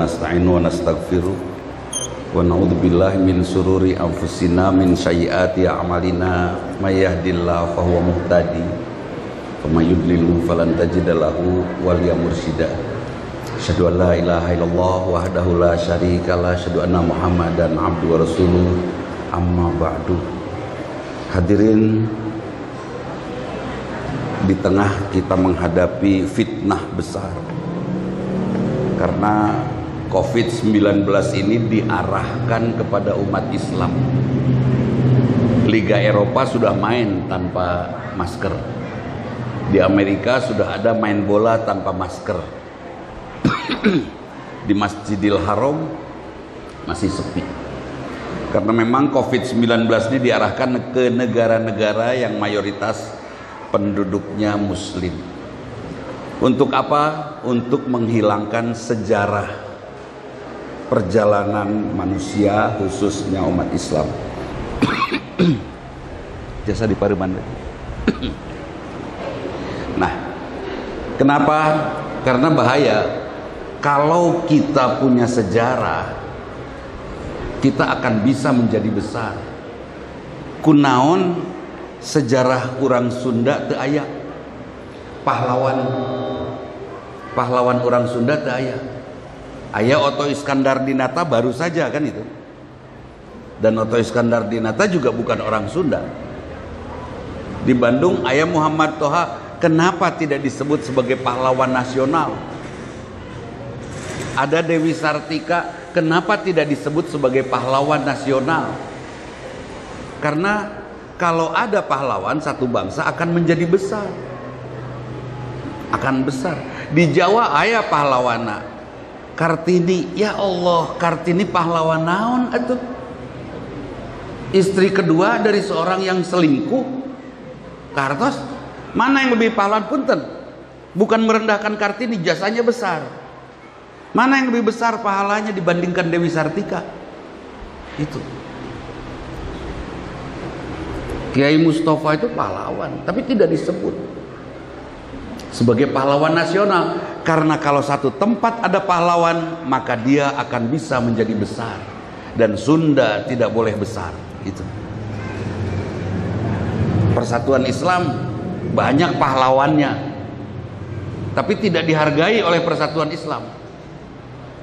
nasta'inu wa nastaghfiruh wa na'udzu billahi min sururi anfusina min sayyiati a'malina may yahdihillahu fahuwa muhtadi wa may yudlil falan tajida lahu waliya mursyida. Asyhadu an la ilaha illallah wahdahu la syarika la, asyhadu anna Muhammadan abduhu wa rasuluh, amma ba'du. Hadirin, di tengah kita menghadapi fitnah besar karena COVID-19 ini diarahkan kepada umat Islam. Liga Eropa sudah main tanpa masker. Di Amerika sudah ada main bola tanpa masker. Di Masjidil Haram masih sepi. Karena memang COVID-19 ini diarahkan ke negara-negara yang mayoritas penduduknya muslim. Untuk apa? Untuk menghilangkan sejarah perjalanan manusia, khususnya umat Islam. Jasa di Pareman. Nah, kenapa? Karena bahaya. Kalau kita punya sejarah, kita akan bisa menjadi besar. Kunaon sejarah orang Sunda teu aya. Pahlawan orang Sunda teu aya. Aya Oto Iskandar Dinata baru saja kan itu. Dan Oto Iskandar Dinata juga bukan orang Sunda. Di Bandung aya Muhammad Toha, kenapa tidak disebut sebagai pahlawan nasional? Ada Dewi Sartika, kenapa tidak disebut sebagai pahlawan nasional? Karena kalau ada pahlawan, satu bangsa akan menjadi besar. Akan besar. Di Jawa aya pahlawana Kartini. Ya Allah, Kartini pahlawan naon atuh? Istri kedua dari seorang yang selingkuh. Kartos, mana yang lebih pahlawan? Punten, bukan merendahkan Kartini, jasanya besar. Mana yang lebih besar pahalanya dibandingkan Dewi Sartika? Itu. Kiai Mustafa itu pahlawan, tapi tidak disebut sebagai pahlawan nasional. Karena kalau satu tempat ada pahlawan, maka dia akan bisa menjadi besar. Dan Sunda tidak boleh besar. Gitu. Persatuan Islam banyak pahlawannya, tapi tidak dihargai oleh Persatuan Islam.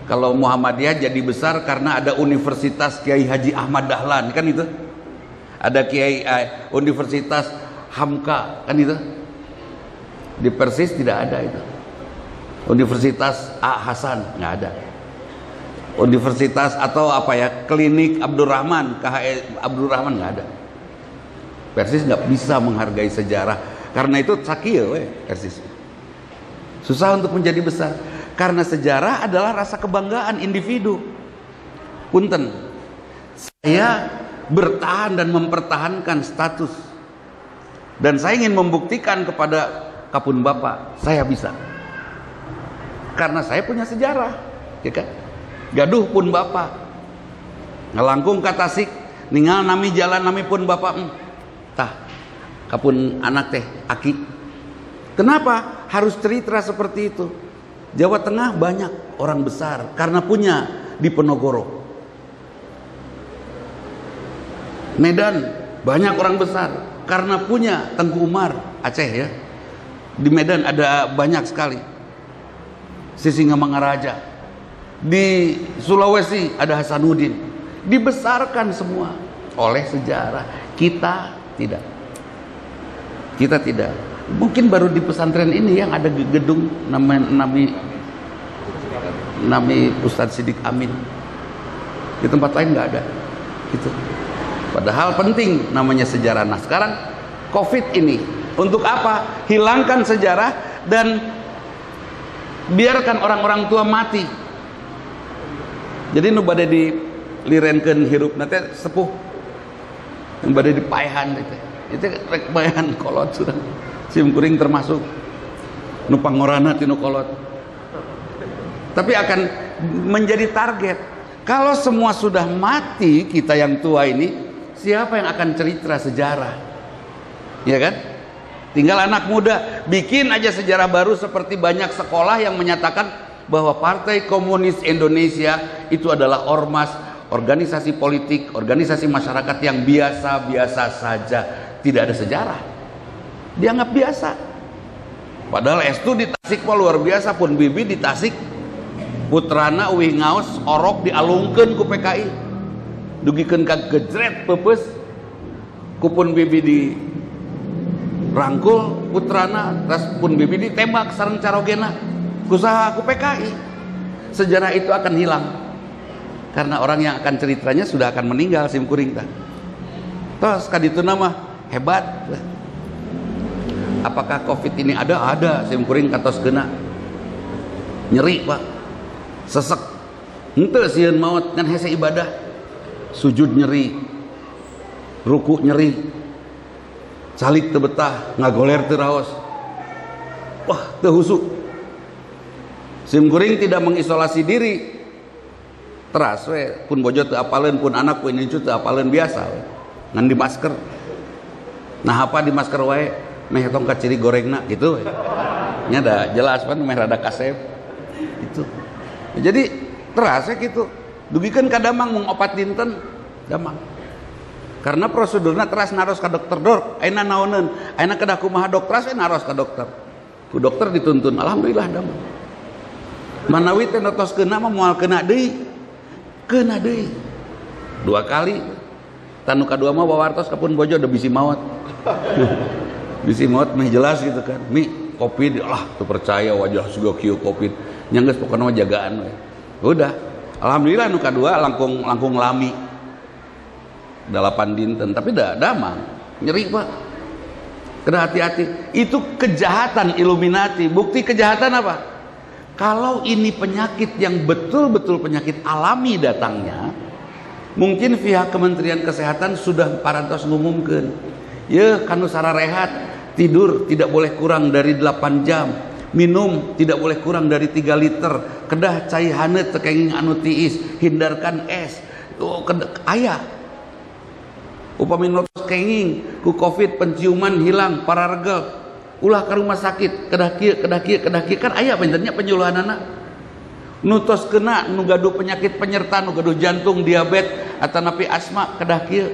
Kalau Muhammadiyah jadi besar karena ada Universitas Kiai Haji Ahmad Dahlan, kan itu. Ada Universitas Hamka, kan itu. Di Persis tidak ada itu. Universitas A Hasan nggak ada. Universitas atau apa ya, Klinik Abdurrahman, KHE Abdurrahman nggak ada. Persis nggak bisa menghargai sejarah. Karena itu sakit, Persis. Susah untuk menjadi besar. Karena sejarah adalah rasa kebanggaan individu. Punten, saya bertahan dan mempertahankan status, dan saya ingin membuktikan kepada Kapun Bapak, saya bisa. Karena saya punya sejarah, ya kan? Gaduh pun Bapak, ngelangkung ka Tasik, ningal nami jalan nami pun Bapak, tah, Kapun anak teh Aki. Kenapa harus cerita seperti itu? Jawa Tengah banyak orang besar karena punya Diponegoro. Medan banyak orang besar karena punya Tengku Umar. Aceh ya, di Medan ada banyak sekali. Sisingamangaraja. Di Sulawesi ada Hasanuddin. Dibesarkan semua oleh sejarah. Kita tidak. Kita tidak. Mungkin baru di pesantren ini yang ada gedung nami Ustadz Siddiq Amin. Di tempat lain nggak ada. Gitu. Padahal penting namanya sejarah. Nah sekarang COVID ini untuk apa? Hilangkan sejarah dan biarkan orang-orang tua mati. Jadi nu bade di lirenkeun hirup nanti sepuh, nu bade dipaehan itu rek paehan kolot sudah. Sim kuring termasuk nu pangorana tinu kolot. Tapi akan menjadi target. Kalau semua sudah mati, kita yang tua ini, siapa yang akan cerita sejarah? Ya kan? Tinggal anak muda bikin aja sejarah baru, seperti banyak sekolah yang menyatakan bahwa Partai Komunis Indonesia itu adalah ormas, organisasi politik, organisasi masyarakat yang biasa-biasa saja, tidak ada sejarah, dianggap biasa. Padahal estu di Tasik luar biasa, pun bibi di Tasik putrana uwih ngaos orok dialungkeun ku PKI, dugikeun ka gejret pepes, kupun bibi di rangkul putrana, terus pun bibi ditembak sareng carogena kusaha ku PKI. Sejarah itu akan hilang karena orang yang akan ceritanya sudah akan meninggal simkuring tah. Tos kaditu nama hebat. Apakah Covid ini ada? Ada. Simkuring katos kena nyeri pak, sesek, henteu sieun maot ngan hese ibadah, sujud nyeri, ruku nyeri, salik teu betah, ngagoler teu raos, wah teu husuk. Simkuring tidak mengisolasi diri, teras we pun bojo teu apaleun, pun anak pun incu teu apaleun biasa we. Ngan di masker, nah apa di masker wae meh tong kaciri gorengna gitu we. Nya da jelas pan meh rada kasep itu. Jadi terasa gitu dugikeun ka damang mung opat dinten damang, karena prosedurna teras naros ka dokter. Dok ayeuna naoneun, ayeuna kedah kumaha dok? Teras naros ka dokter, ku dokter dituntun alhamdulillah damang. Manawi teh notoskeunna mah moal kena deui, kena deui 2 kali. Tanu kadua mah wawartos kapun bojo udah bisi maot. Bisi maot meh jelas gitu kan, mi Covid lah tuh percaya wajah juga kieu Covid nya geus pokona jagaan we. Udah alhamdulillah nu kadua langkung lami 8 dinten, tapi dah damang nyeri pak. Kena hati-hati, itu kejahatan Illuminati. Bukti kejahatan apa? Kalau ini penyakit yang betul-betul penyakit alami datangnya, mungkin pihak Kementerian Kesehatan sudah parantos ngumumkeun, ya kanu sararehat, tidur tidak boleh kurang dari 8 jam, minum tidak boleh kurang dari 3 liter, kedah cai haneut tekenging anu tiis, hindarkan es. Tuh aya upami notos kenging ku Covid penciuman hilang, pararegel, ulah ke rumah sakit, kedah kieu kan aya benternya penyuluhanana. Nutos kena nu gaduh penyakit penyerta, nu gaduh jantung, diabetes, atanapi asma, kedah kieu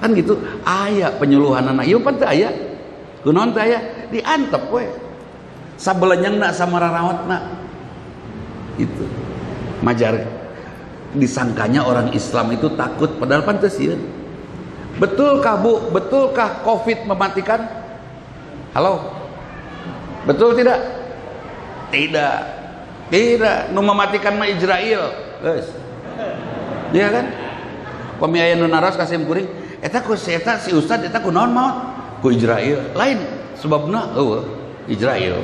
kan gitu aya penyuluhanana. Ieu pan teu aya, kunaon teu aya, diantep we sabelenyangna samararawatna. Itu majar disangkanya orang Islam itu takut, padahal pan teu sieun. Betulkah Bu, betulkah Covid mematikan? Halo, betul tidak? Tidak, tidak. Nu mematikan mah Israel, guys. Iya kan? Pemiaya nu naros ka simkuring, eta ku si ustad eta kunaon maot? Ku Israel. Lain sebabna eueuh Israel.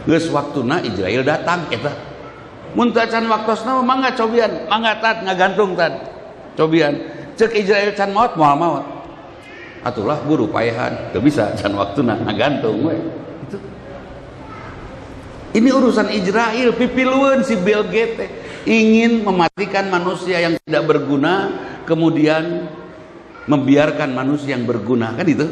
Geus waktuna Israel datang eta. Mun teu can waktosna mangga cobian, mangga tat ngagantung tad. Cobian. Cek Israel can maot moal maot. Atulah buru payahan, teu bisa can waktuna ngagantung we. Itu. Ini urusan Israel, pipilueun si Bill Gates ingin mematikan manusia yang tidak berguna, kemudian membiarkan manusia yang berguna, kan itu.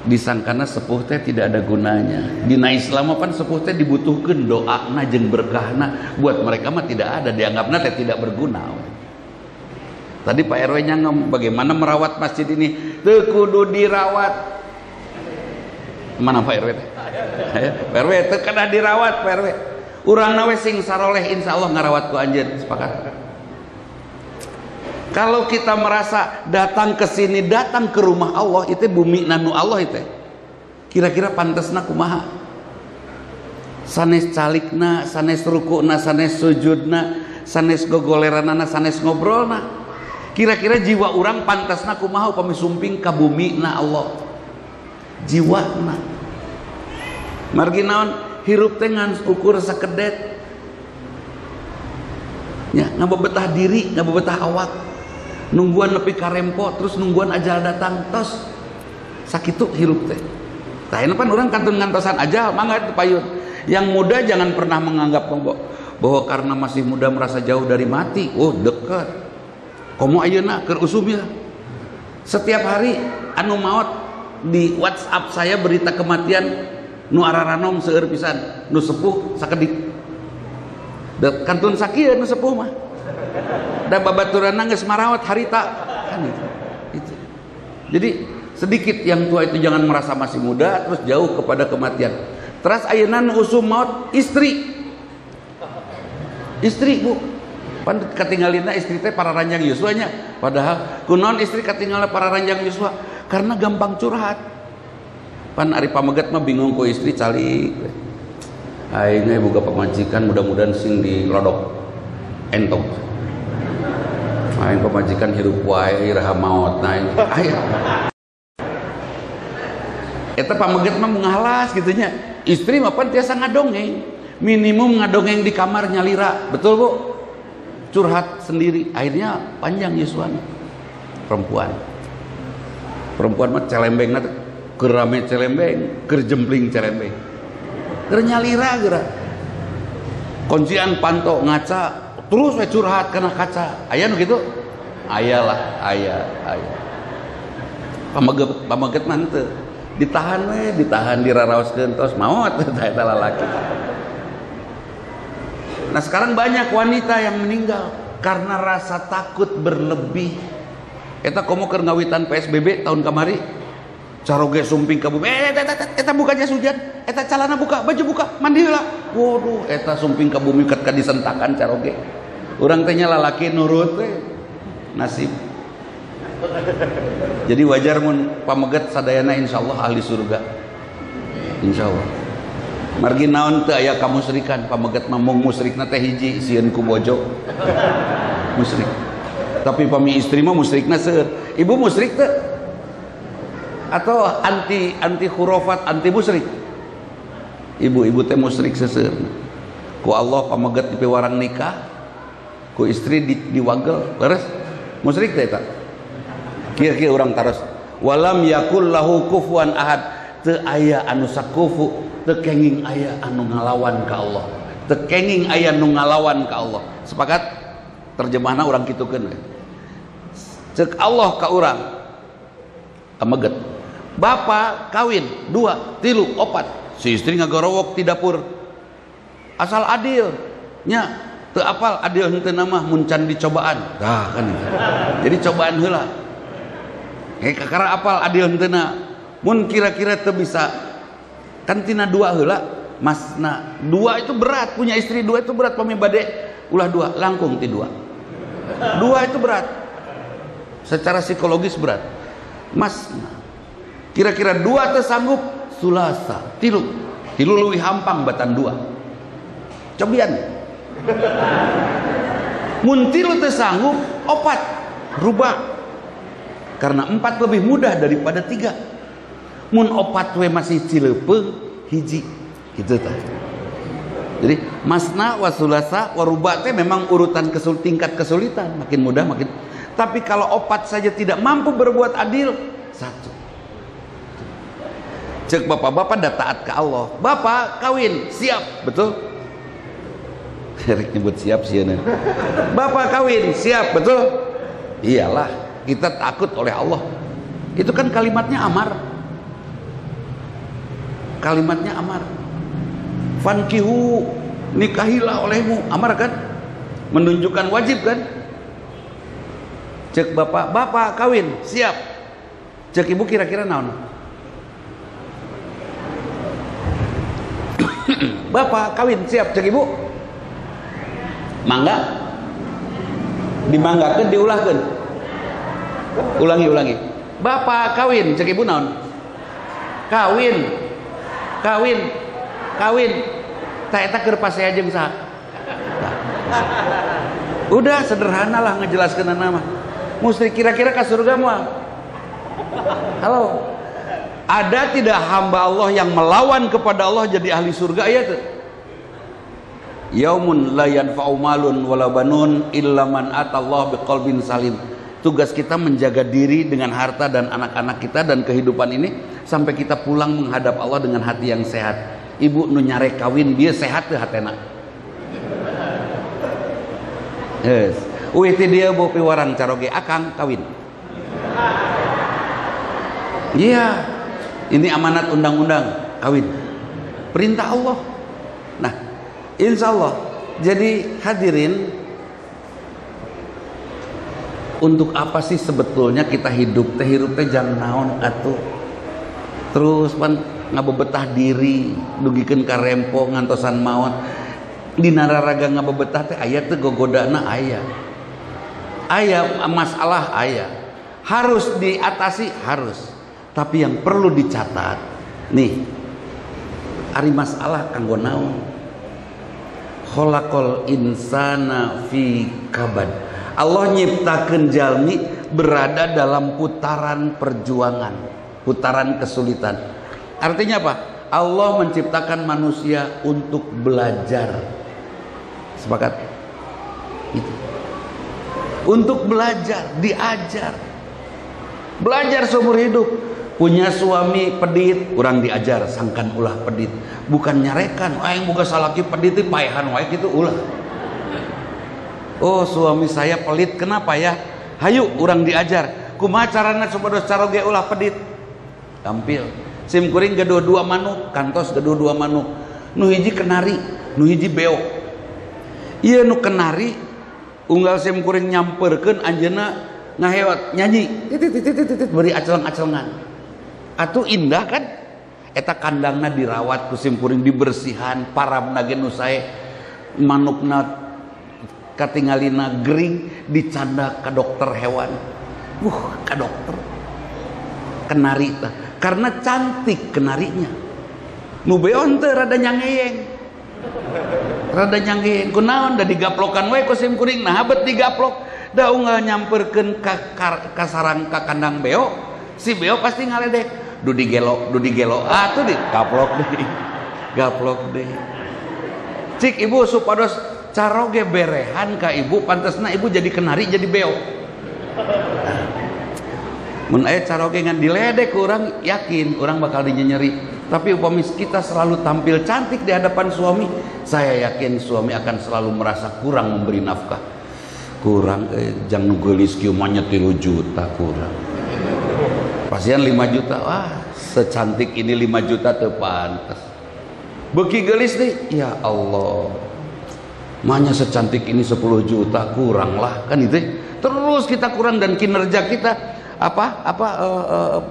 Disangkana sepuh teh tidak ada gunanya. Dina Islam pan sepuh teh dibutuhkeun doana jeung berkahna, buat mereka mah tidak ada, dianggapna teh tidak berguna. Tadi Pak RW nyangem bagaimana merawat masjid ini, teu kudu dirawat. Mana Pak RW teh? Pak RW teu kada dirawat Pak RW. Urangna we sing saroleh insyaallah ngarawat ku anjeun, sepakat. Kalau kita merasa datang ke sini, datang ke rumah Allah, itu bumi nanu Allah itu. Kira-kira pantasna kumaha? Sanes calikna, sanes rukuna, sanes sujudna, sanes gogoleranana, sanes ngobrolna. Kira-kira jiwa orang pantasna kumaha upami sumping ka bumi na Allah. Jiwana. Margi naon hirup teh ngan ukur sakedet. Ya, ngabebetah diri, ngabebetah awak. Nungguan nepi karempo, terus nungguan ajal datang, tos sakitu hirup teh. Tah pan urang kantun ngantosan ajal, mangga teu payun. Yang muda jangan pernah menganggap bahwa karena masih muda merasa jauh dari mati. Oh, dekat. Komo ayeuna keur usum ya. Setiap hari anu maot di WhatsApp saya berita kematian nu araranom seueur pisan, nu sepuh sakedik. Da kantun sakieu nu sepuh mah. Da babaturanna geus marawat harita kan itu. Jadi sedikit yang tua itu jangan merasa masih muda terus jauh kepada kematian. Terus ayeuna nu usum maut istri. Istri Bu. Pan katinggalina istri teh para ranjang Yuswa nya. Padahal kunaon istri katinggalna para ranjang Yuswa? Karena gampang curhat. Pan ari pameget mah bingung ku istri calik. Aing ge boga pamajikan mudah-mudahan sing dilodok entong. Aing pamajikan hirup wae iraha maot na aya. Eta pameget mah ngalas gitu nya. Istri mah pan tiasa ngadongeng. Minimum ngadongeng di kamar nyalira. Betul Bu? Curhat sendiri, akhirnya panjang Yuswan. Perempuan mah celembeng nanti kerame celembeng, kerjempling celembeng, kernyalira gerak kuncian panto ngaca terus we curhat karena kaca aya nu kitu ayalah aya pamaget mah teu ditahan diraraoskeun tos maot eta lalaki. Nah sekarang banyak wanita yang meninggal karena rasa takut berlebih. Eta komo keur ngawitan PSBB tahun kamari caroge sumping ka bumi. Eta buka jas hujan. Eta calana buka, baju buka, mandi heula. Waduh, eta sumping ka bumi ket ka disentakan caroge. Urang teh nya lalaki nurut we. Nasib. Jadi wajar mun pameget sadayana insyaallah ahli surga. Insyaallah. Margi naon teu aya kamusrikan pameget mah mung musrikna teh hiji sieun ku bojo musrik tapi pami istri mah musrikna seueur. Ibu musrik teu atau anti khurafat anti musrik? Ibu teh musrik seseur ku Allah pameget dipiwarang nikah ku istri diwagel leres musrik teh eta kieu urang taros walam yakul lahu kufuwan ahad teu aya anu sakufu teu kenging aya anu ngalawan ka Allah teu kenging aya nu ngalawan ka Allah. Sepakat terjemahna urang kitukeun ceuk Allah ka urang ameget bapa kawin 2 3 4 si istri ngagorowok ti dapur asal adil nya teu apal adil henteu mah mun can dicobaan tah kan jadi cobaan heula kakara apal adil henteu mun kira-kira teu bisa kan tina 2 heula masna 2 itu berat punya istri 2 itu berat pami bade ulah 2 langkung ti 2 itu berat secara psikologis berat masna kira-kira 2 teu sanggup sulasa 3 leuwih hampang batan 2 cobian mun 3 teu sanggup 4 rubah karena 4 lebih mudah daripada 3 mun 4 we masih cileupeuh hiji gitu tah. Jadi masna wa sulasa wa ruba teh memang urutan tingkat kesulitan makin mudah makin. Tapi kalau 4 saja tidak mampu berbuat adil 1. Cek bapak-bapak dah taat ke Allah. Bapak kawin siap betul. Rek nyebut siap sieuna. Bapak kawin siap betul. Iyalah kita takut oleh Allah. Itu kan kalimatnya amar. Kalimatnya amar. Fankihu nikahilah olehmu amar kan menunjukkan wajib kan. Cek bapak kawin siap cek ibu kira-kira naon bapak kawin siap cek ibu mangga dimanggakeun diulahkeun ulangi bapak kawin cek ibu naon kawin tak eta keur pasea jeung saha udah sederhana lah ngejelaskeun nama mesti kira-kira ka surga moal halo ada tidak hamba Allah yang melawan kepada Allah jadi ahli surga aya teu yaumun la yanfa'u malun wala banun illa man atallah biqalbin salim. Tugas kita menjaga diri dengan harta dan anak-anak kita dan kehidupan ini sampai kita pulang menghadap Allah dengan hati yang sehat. Ibu nu nyare kawin dia sehat teu hatena. Yes. Uih ti dia bawa piwarang caroge akang kawin. Iya. Ini amanat undang-undang kawin. perintah Allah. Nah, insya Allah. Jadi hadirin, untuk apa sih sebetulnya kita hidup teh? Hidup teh jangan naon atuh. Terus pan ngabebetah diri, dugikeun ka rempo ngantosan maot. Di nararaga ngabebetah teh aya teu gogodana aya. Aya masalah aya. Harus diatasi, harus. Tapi yang perlu dicatat, nih, ari masalah kanggo naon? Khalaqal insana fi kabad. Allah nyiptakeun jalmi berada dalam putaran perjuangan, putaran kesulitan. Artinya apa? Allah menciptakan manusia untuk belajar. Sepakat? Itu. Untuk belajar, diajar. Belajar seumur hidup. Punya suami pedit, kurang diajar, sangkan ulah pedit. Bukan nyarekan, aing boga salaki pedit teh paehan wae kitu ulah. Oh, suami saya pelit, kenapa ya? Hayu urang diajar. Kumaha carana supaya caroge ulah pedit? Tampil. Sim kuring gadua-dua manuk, kantos gadua-dua manuk. Nu hiji kenari, nu hiji beok. Ieu nu kenari unggal sim kuring nyamperkeun anjeunna ngahewat nyanyi. Titit beri aceleng-acelengan. Atuh indah kan? Eta kandangna dirawat ku sim kuring, dibersihan, parabna ge nu sae, manukna katingalina gering, dicanda ka dokter hewan. Ka dokter. Kenari tah. Karena cantik kenarinya. Nu beon teh rada nyangeyeng. Rada nyangeyeng. Kunaon da digaplokan we ku sim kuring, nah habet digaplok. Da unggal nyamperkeun ka sarang ka kandang beo, si beo pasti ngaledek. Dudi gelo, atuh di gaplok deh. Gaplok deh. Cik ibu supados caroge berehan ka ibu, pantesna ibu jadi kenari jadi beo. Mun aya caroge ngan diledek urang yakin urang bakal dinyeri. Tapi upami kita selalu tampil cantik di hadapan suami, saya yakin suami akan selalu merasa kurang memberi nafkah. Kurang jangan geulis kieu mah 3 juta kurang. Pasien 5 juta, wah secantik ini 5 juta teu pantes. Beuki geulis deui, ya Allah. Mahnya secantik ini 10 juta kurang lah kan itu. Terus kita kurang dan kinerja kita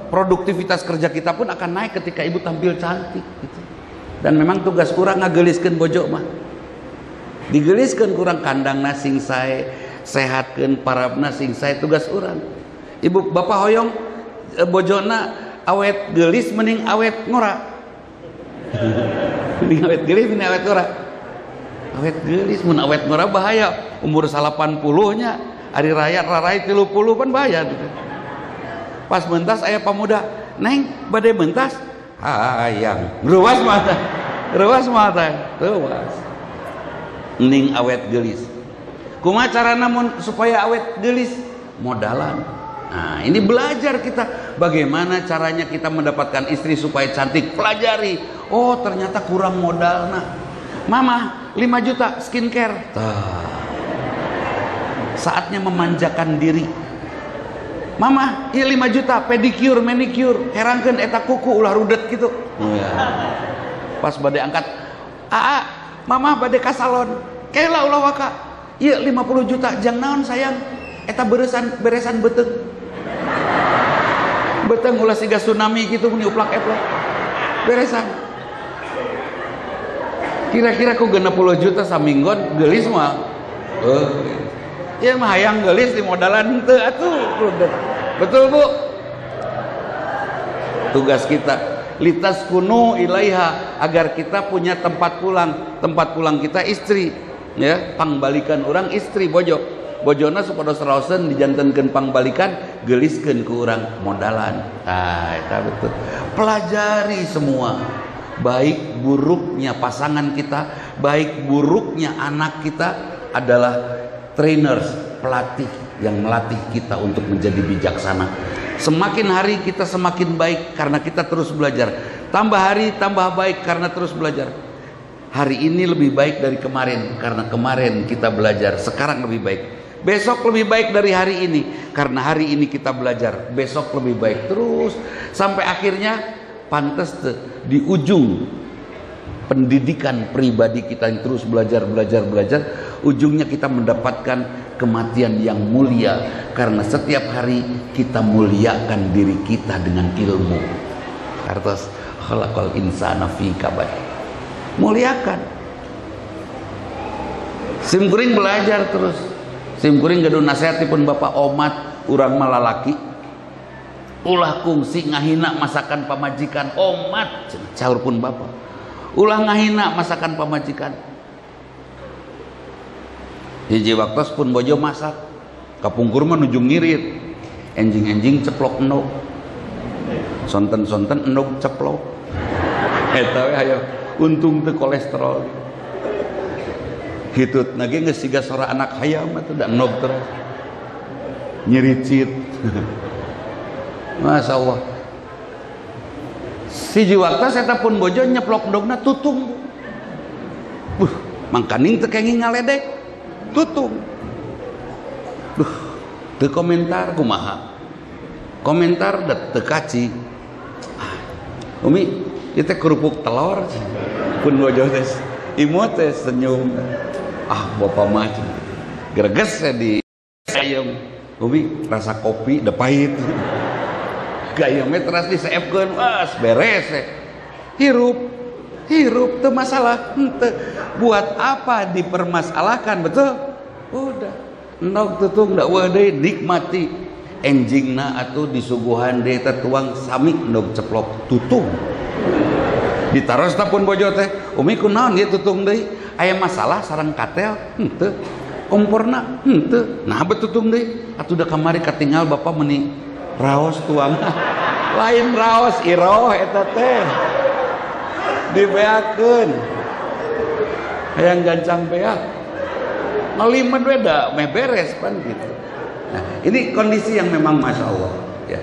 produktivitas kerja kita pun akan naik ketika ibu tampil cantik gitu. Dan memang tugas kurang ngageuliskeun bojo mah. Digeliskeun kurang kandang sing sae, sehatkeun parabna sing sae, tugas urang. Ibu bapak hoyong bojona awet gelis mending awet ngora. Mending awet gelis mending awet ngora. Awet gelis mun awet ngora bahaya. Umur 80-nya hari raya rarai 30 pan bahaya gitu. Pas mentas aya pamuda, "Neng, bade mentas?" Hayang. Ruas mata. Ruas mata. Ruas. Mending awet gelis. Kumaha carana mun supaya awet gelis? Modalan. Nah, ini belajar kita bagaimana caranya kita mendapatkan istri supaya cantik. Pelajari. Oh, ternyata kurang modal. Nah, Mama 5 juta skincare. Saatnya memanjakan diri. Mama, iya 5 juta pedicure, manicure, herangkeun eta kuku ulah rudet gitu. Pas bade angkat, "Aa, Mama bade ka salon." Kela ulah waka. Iya 50 juta, jang naon sayang. Eta beresan beteung. Beteung ulah siga tsunami gitu meni uplak-eplak. Beresan. Kira-kira ku 60 juta saminggon geulis mah. Ieu mah hayang geulis di modalan teu atuh. Betul, Bu? Tugas kita litas kunu ilaiha, agar kita punya tempat pulang. Tempat pulang kita istri, ya, pangbalikan orang istri bojo. Bojona supados raoseun dijantenkeun pangbalikan, geuliskeun ku urang modalan. Eta betul. Pelajari semua. Baik buruknya pasangan kita, baik buruknya anak kita adalah trainers, pelatih yang melatih kita untuk menjadi bijaksana. Semakin hari kita semakin baik karena kita terus belajar. Tambah hari tambah baik karena terus belajar. Hari ini lebih baik dari kemarin karena kemarin kita belajar. Sekarang lebih baik. Besok lebih baik dari hari ini karena hari ini kita belajar. Besok lebih baik terus sampai akhirnya pantes di ujung pendidikan pribadi kita yang terus belajar, ujungnya kita mendapatkan kematian yang mulia, karena setiap hari kita muliakan diri kita dengan ilmu. Artos khalaqal insana fi kabad. Muliakan. Simkuring belajar terus. Simkuring gaduh nasihatipun bapak omat urang malalaki. Ulah kungsi ngahina masakan pamajikan omat, caur pun bapak. Ulah ngahina masakan pamajikan. Hiji waktos pun bojo masak, kapungkur mah nuju ngirit, enjing-enjing ceplok endog, sonten-sonten endog ceplok. Eta we hayo untung teu kolesterol. Hitut nage geus siga sora anak hayam atuh da endog terus. Nyiricit. Masya Allah. Siji waktu saya pun bojo nyeplok dogna tutung. Mangkaning teu kenging ngaledek. Tutung. Teu komentar kumaha. Komentar teu kaci. Umi, ieu teh kerupuk telur. Pun bojo teh imut teh senyum. Ah, bapak mah greges di ayam. Umi rasa kopi da pahit. Gayam teras diseepkeun, was beres. Hirup teu masalah, henteu. Buat apa dipermasalahkan, betul? Udah, endog tutung da weuh deui nikmati. Enjingna atuh disuguhan deui tertuang sami endog ceplok tutung. Ditarosna pun bojo teh, umi kunaon ieu tutung deui? Aya masalah sareng katel? Henteu. Kompurna? Henteu. Nah betutung deui, atuh da kamari katinggal bapak meuni raos tuang. Lain raos iroh eta teh dibeakeun hayang gancang beak ngalimet we da meh beres pan gitu. Nah, ini kondisi yang memang masya Allah ya.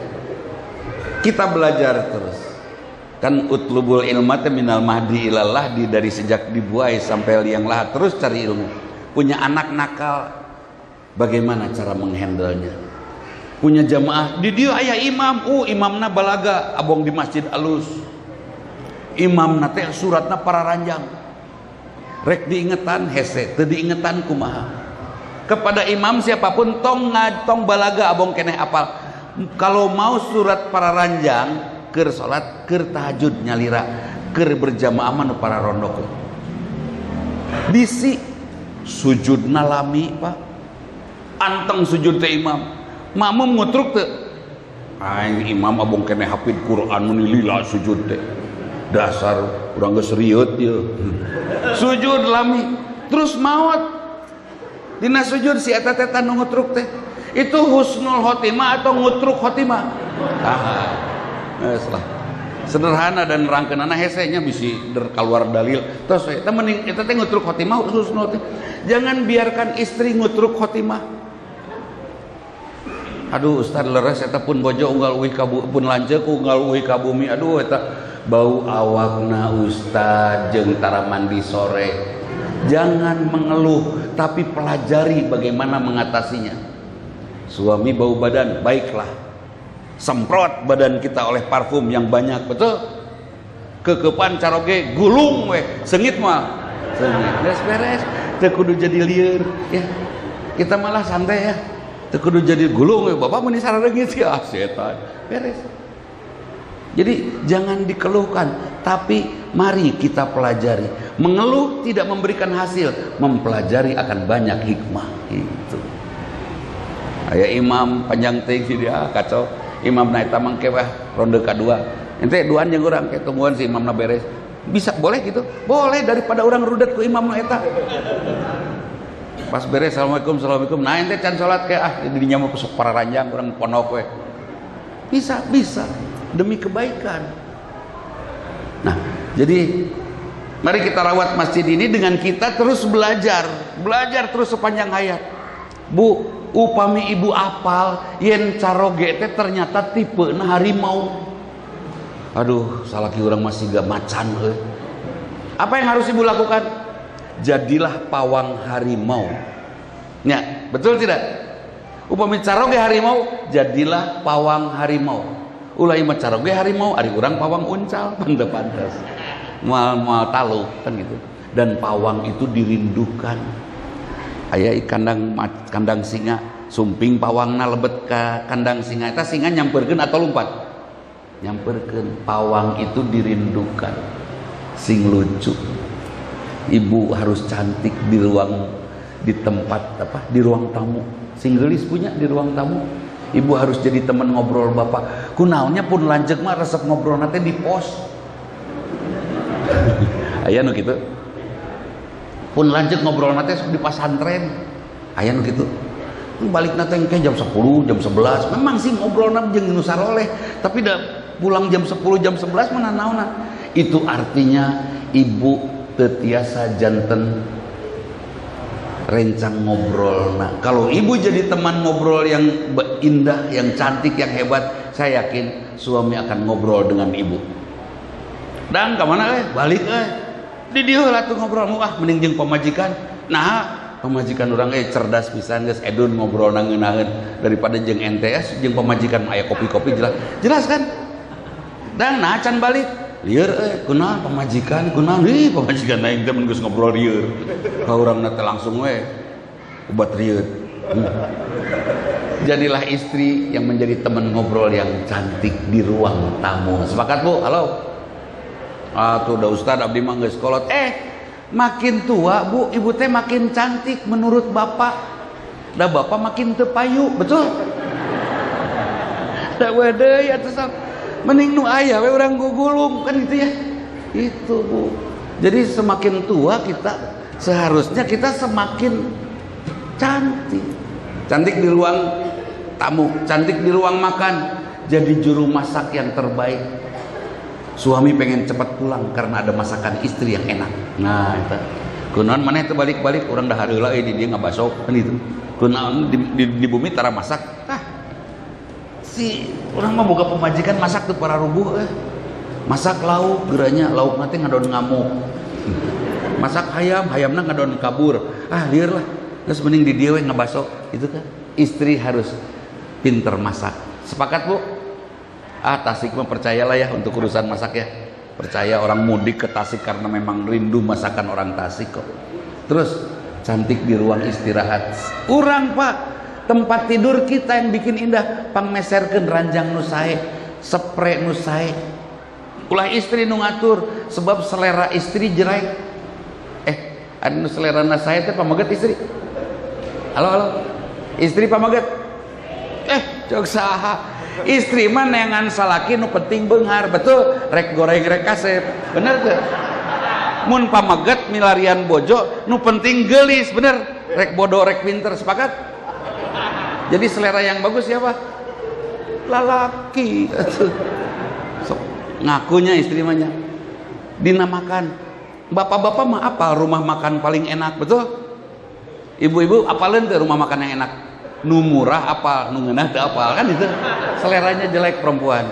Kita belajar terus kan, utlubul ilma minal mahdi ilallah, dari sejak dibuai sampai liang lahat terus cari ilmu. Punya anak nakal, bagaimana cara menghandlenya? Punya jamaah di dia aya imam, imamna balaga abong di masjid alus, imamna teh suratna para ranjang, rek diingetan hese teu diingetan kumaha. Kepada imam siapapun tong balaga abong keneh apal. Kalau mau surat para ranjang keur salat keur tahajud nyalira keur berjamaah mah para rondok bisi sujudna lami Pak, anteng sujud teh imam. Makmum ngutruk teu? Aing imam abong kene hafid Quran mun lila sujud teh. Dasar urang geus rieuh ieu. Sujud lami terus maot. Dina sujud si eta teh tanu ngutruk teh. Itu husnul khotimah atau ngutruk khotimah? Geus lah. Sederhana dan rangkeunana hese nya bisi kaluar dalil. Tos eta mending eta teh ngutruk khotimah husnul teh. Jangan biarkan istri ngutruk khotimah. Aduh ustad leres eta pun bojo unggal uih kabu pun lanceuk unggal uih ka bumi. Aduh eta bau awakna ustad jeung tara mandi sore. Jangan mengeluh tapi pelajari bagaimana mengatasinya. Suami bau badan, baiklah semprot badan kita oleh parfum yang banyak, betul? Kekepan caroge gulung we, sengit mah sengit beres teu kudu jadi lieur ya. Kita malah santai ya. Teu kudu jadi gulung, bapak meni sararengit ya setan. Beres. Jadi jangan dikeluhkan, tapi mari kita pelajari. Mengeluh tidak memberikan hasil, mempelajari akan banyak hikmah. Itu. Aya imam panjang teuing dia kacau. Imam na eta mangke wah ronde kadua. Ente duaan jeung urang ke tungguan si imamna beres. Bisa boleh gitu? Boleh daripada orang rudet ku imam na eta. Pas beres assalamualaikum, nah ente can salat ke didinya mah sok para ranjang urang pondok we. Bisa demi kebaikan. Nah, jadi mari kita rawat masjid ini dengan kita terus belajar terus sepanjang hayat. Bu, upami ibu apal yen caroge teh ternyata tipena harimau. Aduh, salaki urang masih gak macan euy. Apa yang harus ibu lakukan? Jadilah pawang harimau. Ya, betul tidak? Upami caroge harimau, jadilah pawang harimau. Ulah mah caroge harimau, ari urang pawang uncal, pantes. Mal taluk kan gitu. Dan pawang itu dirindukan. Aya kandang singa, sumping pawangna lebet ka kandang singa. Eta singa nyamperkeun atau lompat? Nyamperkeun. Pawang itu dirindukan. Sing lucu. Ibu harus cantik di tempat di ruang tamu. Sing geulis punya di ruang tamu. Ibu harus jadi teman ngobrol bapak. Kunaonnya pun lanjut mah resep ngobrol nanti di pos. Aya nu kitu. Pun lanjut ngobrol nanti di pasantren. Aya nu kitu. Balik nanti engke jam 10, jam 11. Memang sih ngobrol jeung nu saroleh, tapi da pulang jam 10, jam 11 mana naonna. Itu artinya ibu tetiasa janten rencang ngobrol. Nah, kalau ibu jadi teman ngobrol yang indah, yang cantik, yang hebat, saya yakin suami akan ngobrol dengan ibu. Dan kemana balik di dieu lah tuh ngobrol mending jeung pamajikan. Nah, pamajikan orang cerdas pisan geus edun ngobrol ngeunaheun daripada jeung NTS jeung pamajikan aya kopi-kopi jelas kan. Dan nah can balik lieur kunaon pamajikan kunaon pamajikan aing teh mun geus ngobrol lieur ka urangna teh langsung obat rieur. Jadilah istri yang menjadi teman ngobrol yang cantik di ruang tamu. Sepakat Bu? Halo. Tuh udah Ustad abdi mah geus kolot. Makin tua Bu, ibu teh makin cantik menurut bapak. Da bapak makin teu payu, betul? Da wadeui atuh sok. Mending nu aya we urang gugulung kan gitu ya. Itu Bu. Jadi semakin tua kita seharusnya kita semakin cantik. Cantik di ruang tamu, cantik di ruang makan, jadi juru masak yang terbaik. Suami pengen cepat pulang karena ada masakan istri yang enak. Nah, itu. Kunaon maneh teh balik-balik urang dah hareula di dia ngabaso kan itu. Kunaon di bumi tara masak. Si orang mah boga pemajikan masak tuh para rubuh masak lauk geranya lauk nanti ngadon ngamuk. Masak hayamna ngadon kabur. Lieur lah. Terus mending di dieu we ngabaso itu kan. Istri harus pinter masak. Sepakat Bu? Tasik mah percayalah ya untuk urusan masak ya. Percaya orang mudik ke Tasik karena memang rindu masakan orang Tasik kok. Terus cantik di ruang istirahat. Urang Pak, tempat tidur kita yang bikin indah pangmeserkeun ranjang nu sae, spray nu sae. Ulah istri nu ngatur sebab selera istri jerek. Anu selerana sae teh pamaget istri. Halo. Istri pamaget. Cok saha? Istri mah neangan salaki nu penting beunghar, betul? Rek goreng rek kasep. Bener teu? Mun pamaget milarian bojo nu penting geulis, bener? Rek bodoh rek pinter, sepakat? Jadi selera yang bagus siapa? Lalaki. So, ngakunya istri mah nya. Dinamakan. Bapak-bapak mah apal rumah makan paling enak, betul? Ibu-ibu apaleun teh rumah makan yang enak? Nu murah apal, nu ngeunah teu apal kan itu. Seleranya jelek perempuan.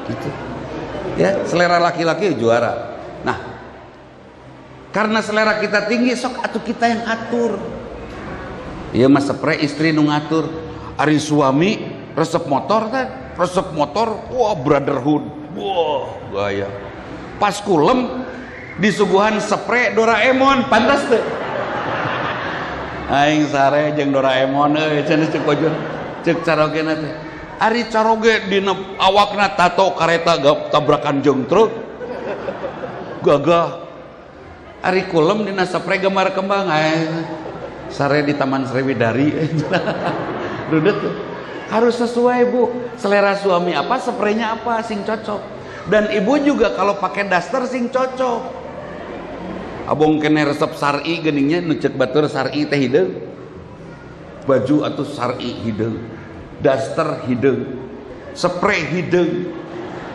Gitu. Ya, selera laki-laki juara. Nah, karena selera kita tinggi sok atuh kita yang atur. Iya mas spray istri nu ngatur. Ari suami resep motor teh, resep motor wah brotherhood. Wah, gaya. Pas kulem disuguhan spray Doraemon, pantas teh. Aing sare jeung Doraemon cenah cek ojur cek carogena teh. Ari caroge dina awakna tato kareta tabrakan jeung truk. Gagah. Ari kulem dina spray gambar kembang sare di Taman Sriwidari. Rudet tuh. Harus sesuai Bu. Selera suami apa, spraynya apa sing cocok. Dan ibu juga kalau pakai daster sing cocok. Abong kene resep sari geningnya nu ceuk batur sari teh hideung. Baju atuh sari hideung. Daster hideung. Spray hideung.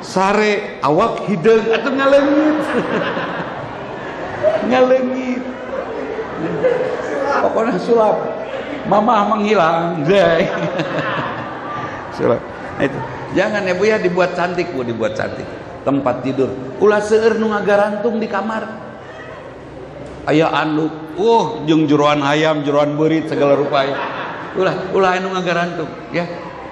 Sare awak hideung atuh ngaleungit. Ngaleungit. Pokoknya sulap. Mama menghilang. Sulap. Itu. Jangan ya Bu ya dibuat cantik Bu, dibuat cantik. Tempat tidur. Ulah seueur nu ngagarantung di kamar. Aya anduk, jeung jeroan hayam, jeroan beurit segala rupa ya. Ulah anu ngagarantung ya.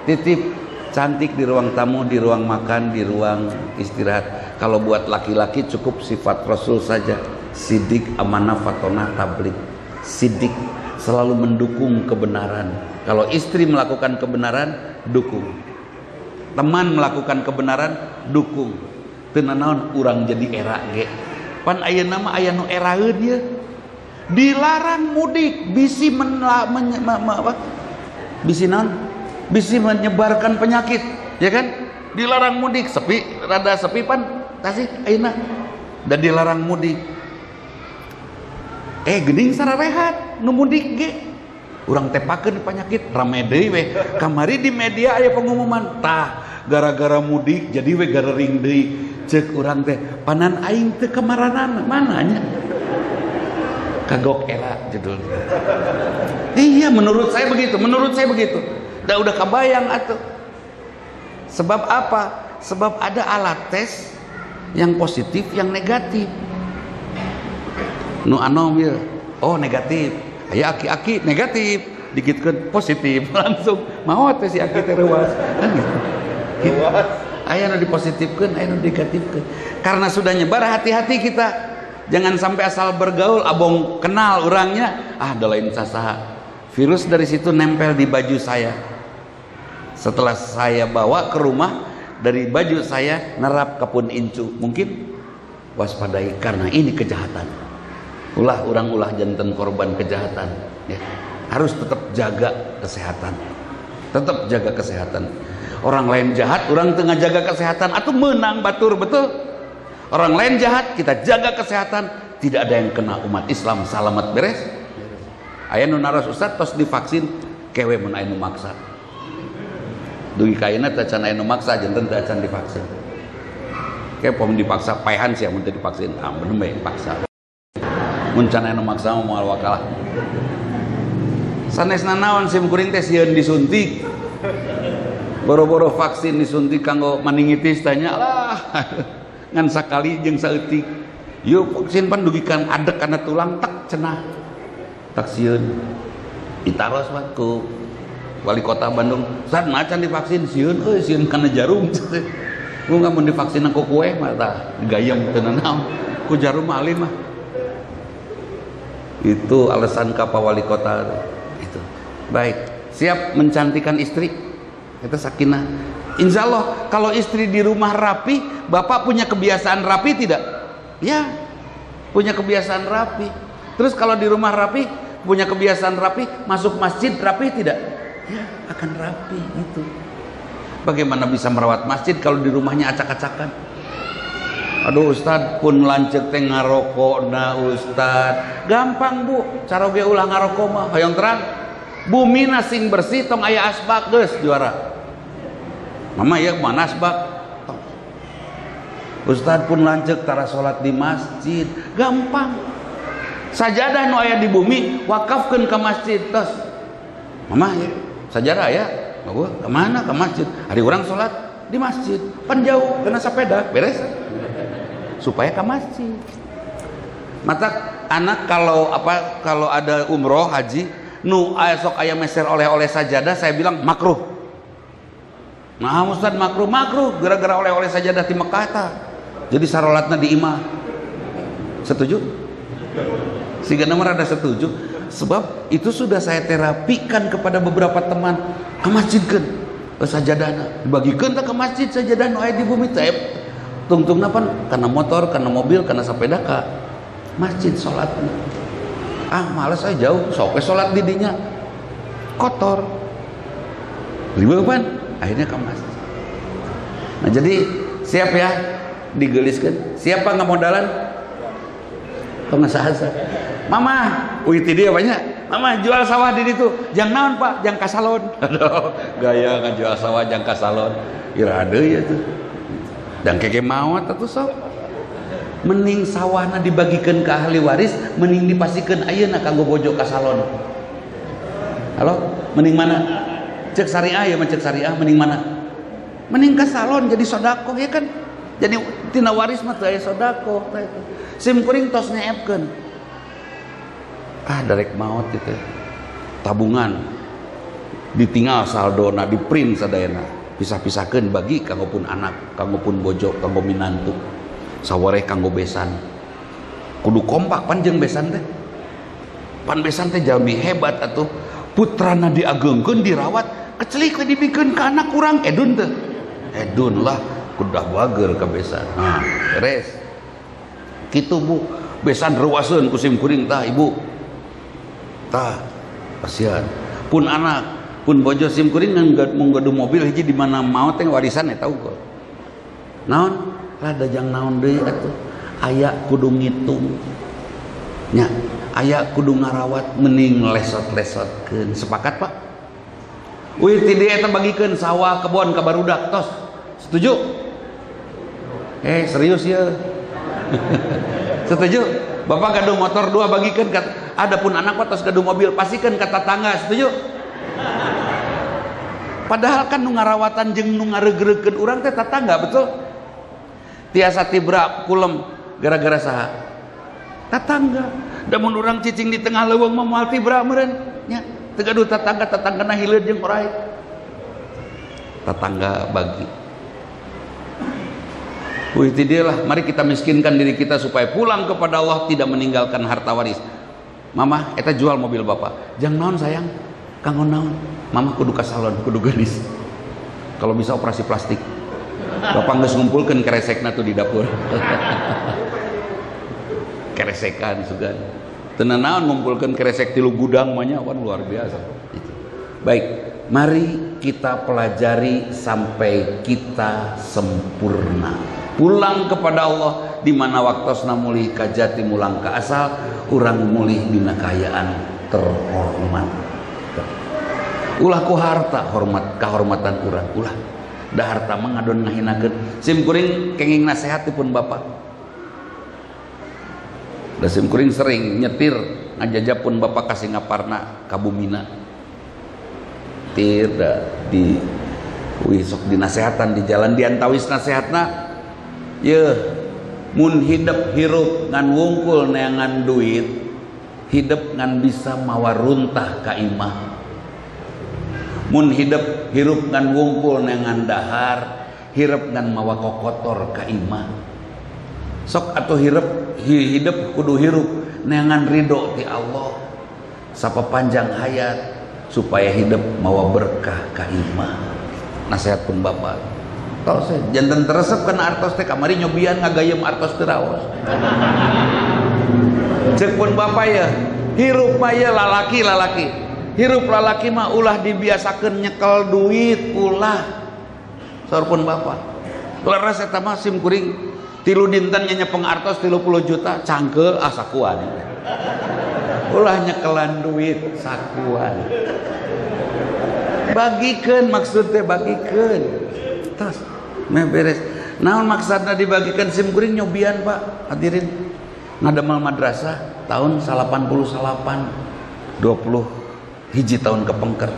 Titip cantik di ruang tamu, di ruang makan, di ruang istirahat. Kalau buat laki-laki cukup sifat Rasul saja, sidik, amanah, fatonah, tabligh. Sidik, selalu mendukung kebenaran. Kalau istri melakukan kebenaran, dukung. Teman melakukan kebenaran, dukung. Teu naon urang jadi era ge. Pan ayeuna mah aya nu eraeun ye. Dilarang mudik, bisi bisi menyebarkan penyakit, ya kan? Dilarang mudik, sepi, rada sepi pan tasih ayeuna. Dan dilarang mudik. Geuning sararehat nu mudik ge. Urang tepakeun penyakit rame deui we. Kamari di media aya pengumuman, tah gara-gara mudik jadi we garering deui. Ceuk urang teh, panan aing teu kamaranan mana nya? Kagok era judulnya. Iya, menurut saya begitu. Udah kebayang atuh. Sebab apa? Sebab ada alat tes yang positif, yang negatif. Nu anom ya, oh negatif. Aya aki-aki negatif, dikitkeun positif, langsung maot teh si aki teh reuas. Kan gitu. Aya nu dipositifkeun, aya nu negatifkeun. Karena sudah nyebar, hati-hati kita. Jangan sampai asal bergaul abong kenal orangnya, da lain sasaha. Virus dari situ nempel di baju saya. Setelah saya bawa ke rumah, dari baju saya nerap ke pun incu. Mungkin waspadai karena ini kejahatan. Ulah janten korban kejahatan, ya. Harus tetap jaga kesehatan. Tetap jaga kesehatan. Orang lain jahat, orang tengah jaga kesehatan, atuh menang batur, betul. Orang lain jahat, kita jaga kesehatan, tidak ada yang kena, umat Islam salamat beres. Aya nu naras ustad tos divaksin, kewe mun aya nu maksa. Dugi kaina teh can aya nu maksa, janten teh can divaksin. Kayak pom dipaksa paehan sia mun teu divaksin, bener bae paksa. Mun can aya nu maksa moal wakalah. Sanesna naon sim kuring teh sieun disuntik. Boro-boro vaksin disuntik kanggo meningitis tanya lah. Ngan sakali jeung saeutik yuk vaksin pan dugikan adek kana tulang tak cenah tak sieun ditaros mah ku wali kota Bandung sad macan divaksin sieun sieun kana jarum ku mun divaksin ku kue mah tah gayem teu naon ku jarum mah alim mah itu alasan ka wali kota itu. Baik, siap mencantikan istri itu sakinah. Insya Allah kalau istri di rumah rapi, bapak punya kebiasaan rapi tidak? Ya, punya kebiasaan rapi. Terus kalau di rumah rapi, punya kebiasaan rapi, masuk masjid rapi tidak? Ya, akan rapi itu. Bagaimana bisa merawat masjid kalau di rumahnya acak-acakan? Aduh Ustad pun lancet teh ngarokok na Ustad. Gampang Bu, cara ge ulah ngarokok mah hayang terang. Bumi sing bersih tong aya asbak geus juara. Mama ya mana asbak? Ustad pun lancet tara salat di masjid. Gampang. Sajadah nu aya di bumi wakafkeun ka masjid tos. Mama ya, sajadah ya. Gua ke mana? Ke masjid. Hari orang salat di masjid. Pan jauh kena sepeda, beres. Supaya ke masjid. Mata anak kalau ada umroh haji nu esok aya meser oleh-oleh sajadah, saya bilang makruh. Nah Ustaz makruh gara-gara oleh-oleh sajadah di Mekah ta. Jadi sarolatna di imah. Setuju? Siga nomor ada setuju. Sebab itu sudah saya terapikan kepada beberapa teman. Ke masjidkeun sajadahna. Dibagikeun ta ke masjid sajadah nu aya di bumi teh. Tungtungna pan kana motor, kana mobil, kana sepeda ka masjid salatna. Males jauh, sok salat di dinya. Kotor. Ribeuh pan. Akhirnya ke masjid. Nah jadi siap ya digeliskan. Siapa nggak modalan? Pengusaha. Mama, uiti dia banyak. Mama jual sawah di situ. Jangan naon Pak, jangan kasalon. Aduh, gaya kan jual sawah jangan kasalon. Irade ya tuh. Dan keke maot atuh sok. Mending sawahna dibagikan ke ahli waris, mending dipasikeun ayeuna kanggo bojo kasalon. Halo, mending mana? Cek syariah ya, cek syariah mending mana? Mending ka salon jadi sodako ya kan? Jadi tina waris mah teu aya sodako. Sim kuring tos nyeepkeun. Darek maot itu. Tabungan ditinggal saldona, di print sadayana. Pisah-pisahkeun bagi kanggo pun anak, kanggo pun bojo, kanggo minantu. sawareh kanggo besan kudu kompak panjang besan teh, pan besan teh jalmi hebat atuh, putrana diagengkeun dirawat kecelik dibikeun ka anak kurang edun teh, edun lah kudah bager ka besan. Nah beres kitu Bu, besan reuaseun ku sim kuring tah ibu tah kasihan pun anak pun bojo sim kuring nggaduh mobil hiji di mana mau teh warisan eta unggul naon rada jang naon deui atuh aya kudu ngitung nya aya kudu ngarawat mending lesot-lesotkeun. Sepakat Pak? Uih ti dieu eta bagikeun sawah kebon ka barudak tos setuju? Serius ya. Setuju? Bapak gaduh motor 2 bagikeun adapun anak tos gaduh mobil pasikeun ka tatangga setuju? Padahal kan nu ngarawatan jeung nu ngaregerekeun urang teh tatangga betul? Tiasa tibra kulem gara-gara saha? Tatangga. Da mun urang cicing di tengah leuweung mah moal tibra meureun nya. Teu gaduh tatangga, tatanggana hileud jeung orai. Tatangga bagi. Itu dia lah, mari kita miskinkan diri kita supaya pulang kepada Allah tidak meninggalkan harta waris. Mama, eta jual mobil bapak. Jang naon sayang? Kanggo naon? Mama kudu ka salon, kudu gelis. Kalau bisa operasi plastik. Bapak geus ngumpulkeun keresekna tuh di dapur. Keresekan sugan. Teu naon ngumpulkeun keresek tilu gudang mah nya luar biasa. Gitu. Baik, mari kita pelajari sampai kita sempurna. Pulang kepada Allah di mana waktosna mulih ka jati mulang ka asal, urang mulih dina kaayaan terhormat. Ulah ku harta hormat kahormatan urang ulah. Da harta mah ngadon ngahinakeun. Sim kuring kenging nasehatipun bapak. Da sim kuring sering nyetir ngajajapun bapak kasih ngaparna ka Bumina. Tir da di wisok dinasehatan di jalan diantawis nasehatna. Ye, mun hidup hirup ngan wungkul neangan duit, hidup ngan bisa mawa runtah ka imah. Mun hidup hirup ngan wungkul neangan dahar, hirup ngan mawa kokotor ka imah. Sok atuh hidup kudu hirup neangan ridho ti Allah. Sapa panjang hayat supaya hidup mawa berkah ka imah. Nasihat pun bapak. Kalau saya jantan teresep kena artos teh kamari nyobian ngagayem artos terawas. Cek pun bapak ya, hirup mah ya lalaki. Hirup lalaki mah ulah dibiasakeun nyekel duit ulah. Saur pun bapak. Leres eta mah sim kuring 3 dinten nyepeng artos 30 juta cangkeul sakuan. Ulah nyekelan duit sakuan. Bagikeun maksudnya bagikeun. Tas meh beres. Naon maksudna dibagikan sim kuring nyobian Pak hadirin. Ngadamel madrasah tahun 88 20 hiji tahun kepengker.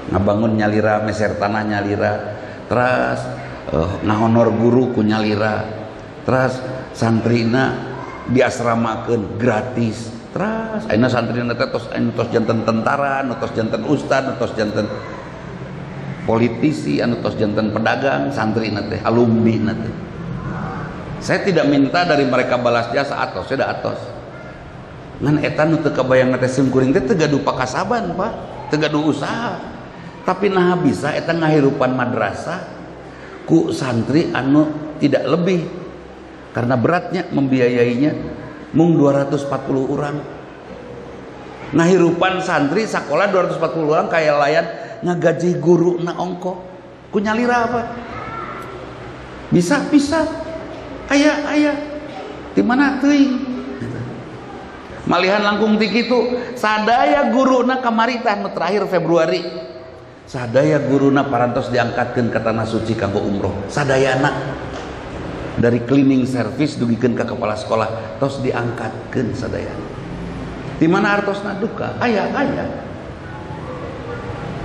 Ngabangun nyalira meser tanah nyalira. Terus ngahonor guru ku nyalira. Terus santrina diasramakeun gratis. Terus ayeuna santrina teh tos janten tentara, tos janten ustad, tos janten politisi, tos janten pedagang, santri nate, alumni nate. Saya tidak minta dari mereka balas jasa atos, saya dah atos. Ngan eta nu teu kabayang nate sim kuring teh teu gaduh pakasaban Pak, teu gaduh usaha. Tapi nah bisa eta ngahirupan madrasah ku santri anu tidak lebih. Karena beratnya membiayainya mung 240 orang. Ngahirupan santri sekolah 240 orang kayak layan ngagaji guru na ongko ku nyalira apa bisa aya di mana teuing malihan langkung ti kitu sadaya guruna kamari tah nu terakhir Februari sadaya guruna parantos diangkatkeun ka tanah suci kanggo umroh sadayana dari cleaning service dugikeun ka kepala sekolah tos diangkatkeun sadaya di mana artosna duka aya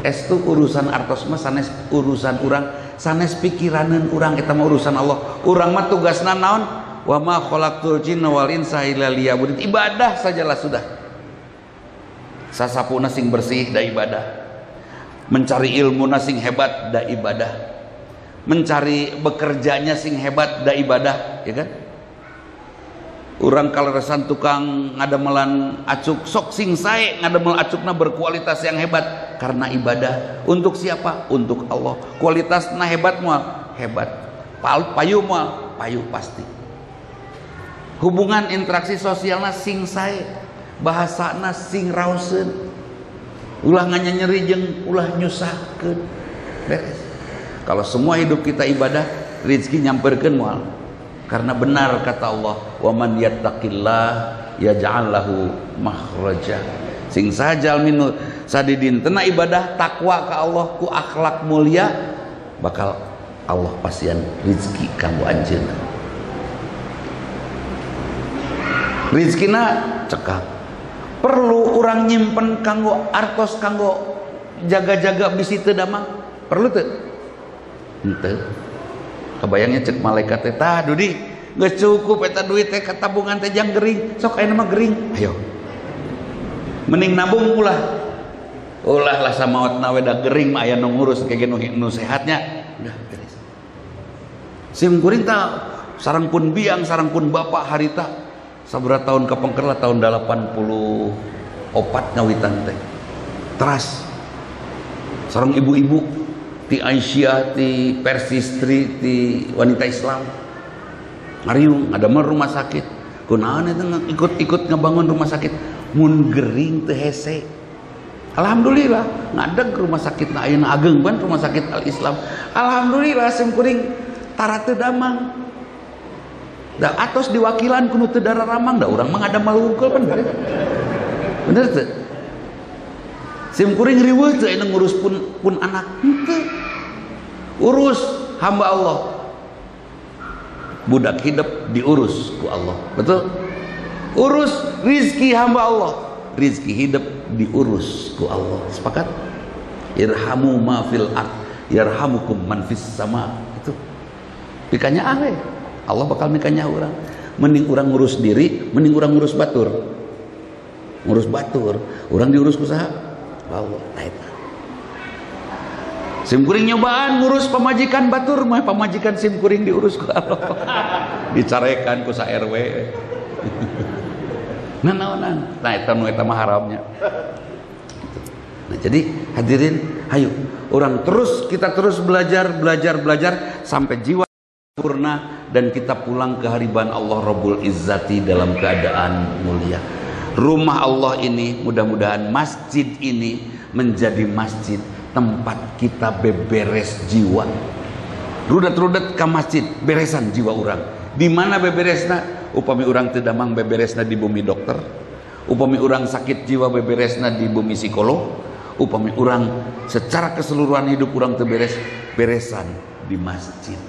estu urusan artos mah sanes urusan urang sanes pikiraneun urang eta mah urusan Allah. Urang mah tugasna naon? Wa ma khalaqtul jinna wal insa illa liya'budun. Ibadah sajalah sudah. Sasapuna sing bersih da ibadah. Mencari ilmu sing hebat da ibadah. Mencari bekerjanya sing hebat da ibadah, ya kan? Urang kaleresan tukang ngademelan acuk, sok sing sae ngademel acukna berkualitas yang hebat karena ibadah. Untuk siapa? Untuk Allah. Kualitasna hebat moal hebat, payu moal payu pasti. Hubungan interaksi sosialna sing sae, bahasana sing raoseun, ulah nganyeri jeung ulah nyusahkeun, beres. Kalau semua hidup kita ibadah, rezeki nyamperkeun moal. Karena benar kata Allah, wa man yattaqillah yaj'al lahu makhraja. Sing sajal minu sadidin tena ibadah takwa ka Allah ku akhlak mulia, bakal Allah pasian rezeki kanggo anjeunna. Rezekina cekak. Perlu urang nyimpen kanggo artos kanggo jaga-jaga bisi teu damang. Perlu teu? Henteu. Kebayangnya cek malaikat teh, tah Dudi geus cukup eta duit teh ka tabungan teh jang gering, sok ayeuna mah gering. Ayo. Mending nabung ulah lah samaotna we da gering mah aya nu ngurus kege nu sehatnya. Udah beres. Sim kuring tah sareng pun biang, sareng pun bapak harita sabaraha tahun kapengker lah tahun 84 ngawitan teh. Teras. Sareng ibu-ibu ti Aisyah, ti Persistri, ti wanita Islam ngariung ngadamel rumah sakit. Kunaon eta ikut ngebangun rumah sakit mun gering teu hese. Alhamdulillah ngadeg rumah sakit na ayeuna ageng ban rumah sakit Al Islam. Alhamdulillah sim kuring tara teu damang. Da atos diwakilan kudu teu dararamang da urang mah ngadamel hungkul pan bener. Bener teu? Sim kuring riweuh teu aya ngurus pun anak henteu. Urus hamba Allah. Budak hidup diurus ku Allah. Betul? Urus rizki hamba Allah. Rizki hidup diurus ku Allah. Sepakat? Irhamu ma fil ard yarhamukum man fis sama. Itu. Pikanya we. Allah bakal mikanya urang. Mending urang ngurus diri, mending urang ngurus batur. Ngurus batur, urang diurus ku saha? Allah. Sim kuring nyobaan ngurus pamajikan batur mah pamajikan sim kuring diurus ku Allah. Dicarekan ku sa RW. Nanaonan. Nah eta nu eta mah haramnya. Nah jadi hadirin, ayo kita terus belajar sampai jiwa sempurna dan kita pulang ke hariban Allah Rabbul Izzati dalam keadaan mulia. Rumah Allah ini mudah-mudahan masjid ini menjadi masjid tempat kita beberes jiwa. Rudet-rudet ke masjid beresan jiwa orang. Di mana beberesna? Upami orang teu damang beberesna di bumi dokter. Upami orang sakit jiwa beberesna di bumi psikolog. Upami orang secara keseluruhan hidup orang teu beresan di masjid.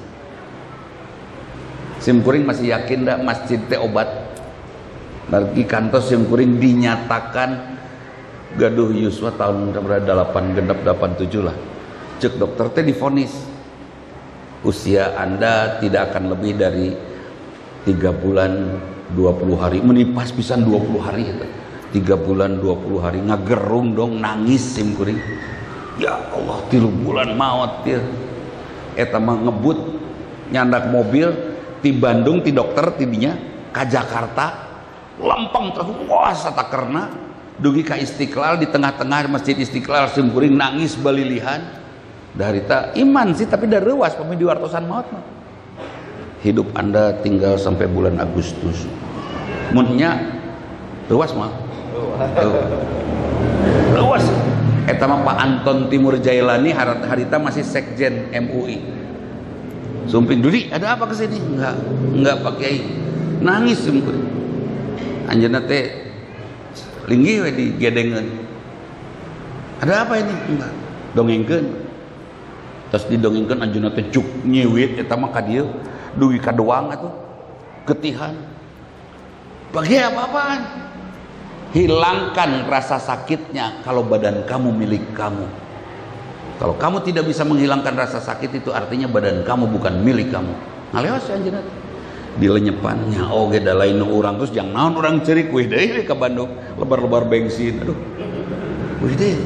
Sim kuring masih yakin dah masjid teh obat? Lagi kantos yang kuring dinyatakan gaduh yuswa tahun berapa 87 lah. Cek dokter teh divonis usia Anda tidak akan lebih dari 3 bulan 20 hari. Menipas pisan 20 hari itu. 3 bulan 20 hari ngagerung dong nangis sim kuring. Ya Allah 3 bulan maot dia. Eta mah ngebut nyandak mobil ti Bandung ti dokter tidinya ka Jakarta. Lempeng terus wah satakerna dugi ka Istiqlal di tengah-tengah Masjid Istiqlal sim kuring nangis balilihan. Darita iman sih tapi dareuwas pami diwartosan maut mah. Hidup Anda tinggal sampai bulan Agustus. Munnya leuwas mah. Leuwas. Eta mah Pak Anton Timur Jailani harita masih sekjen MUI. Sumping Dudi, ada apa ke sini? Enggak Pak Kiai. Nangis sim kuring. Anjeunna teh linggih we digedengeun. Ada apa ini? Enggak. Dongengkeun. Terus didongengkeun anjeunna teh cuk nyiwit eta mah ka dieu dugi ka doang atuh. Getihan. Bagi apa-apaan? Hilangkan rasa sakitnya kalau badan kamu milik kamu. Kalau kamu tidak bisa menghilangkan rasa sakit itu artinya badan kamu bukan milik kamu. Ngaleos anjeunna dilenyepannya oge da lain urang terus jang naon urang ceurik weh deui ka Bandung lebar-lebar bensin aduh weh deui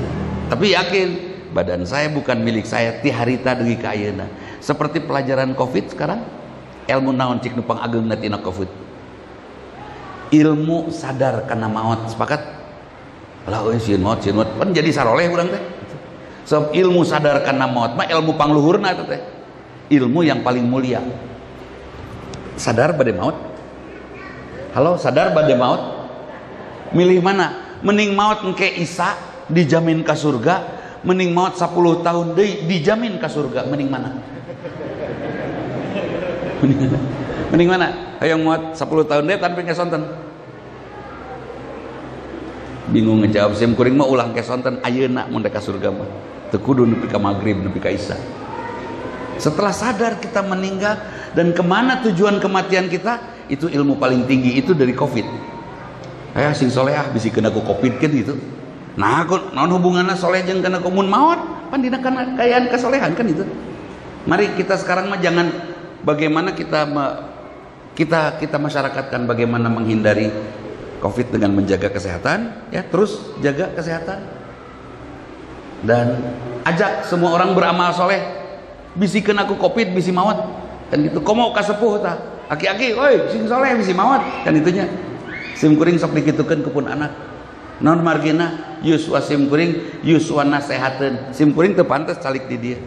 tapi yakin badan saya bukan milik saya ti harita dugi ka ayeuna seperti pelajaran Covid sekarang ilmu naon cik nu pangageungna tina Covid ilmu sadar karena maut. Sepakat? Lah euy sieun maut kan jadi saroleh urang teh. Sebab ilmu sadar karena maut mah ilmu pangluhurna eta teh. Ilmu yang paling mulia. Sadar bade maut? Halo, sadar bade maut? Milih mana? Mending maut engke Isa dijamin ke surga, mending maut 10 tahun deui dijamin ke surga, mending mana? Mending mana? Hayang maut 10 tahun deui tanpa kesonten. Bingung ngejawab, sim kuring mah ulang kesonten ayeuna mun ka surga mah. Teu kudu nepi ka magrib, nepi ka isya. Setelah sadar kita meninggal dan kemana tujuan kematian kita, itu ilmu paling tinggi, itu dari Covid. Sing soleh bisi kena ku Covid kan gitu. Nah, naon hubunganna soleh jeung kena mun maut? Pan dina kana kayaan kasolehan kan itu. Mari kita sekarang mah jangan bagaimana kita masyarakatkan bagaimana menghindari Covid dengan menjaga kesehatan, ya terus jaga kesehatan dan ajak semua orang beramal soleh. Bisikeun aku Covid bisi maut kan gitu. Komo ka sepuh tah aki-aki oi sing soleh bisi maut kan itunya. Sim kuring sok dikitukeun ku pun anak naon margina yuswa sim kuring yuswa nasehateun. Sim kuring teu pantes calik di dieu.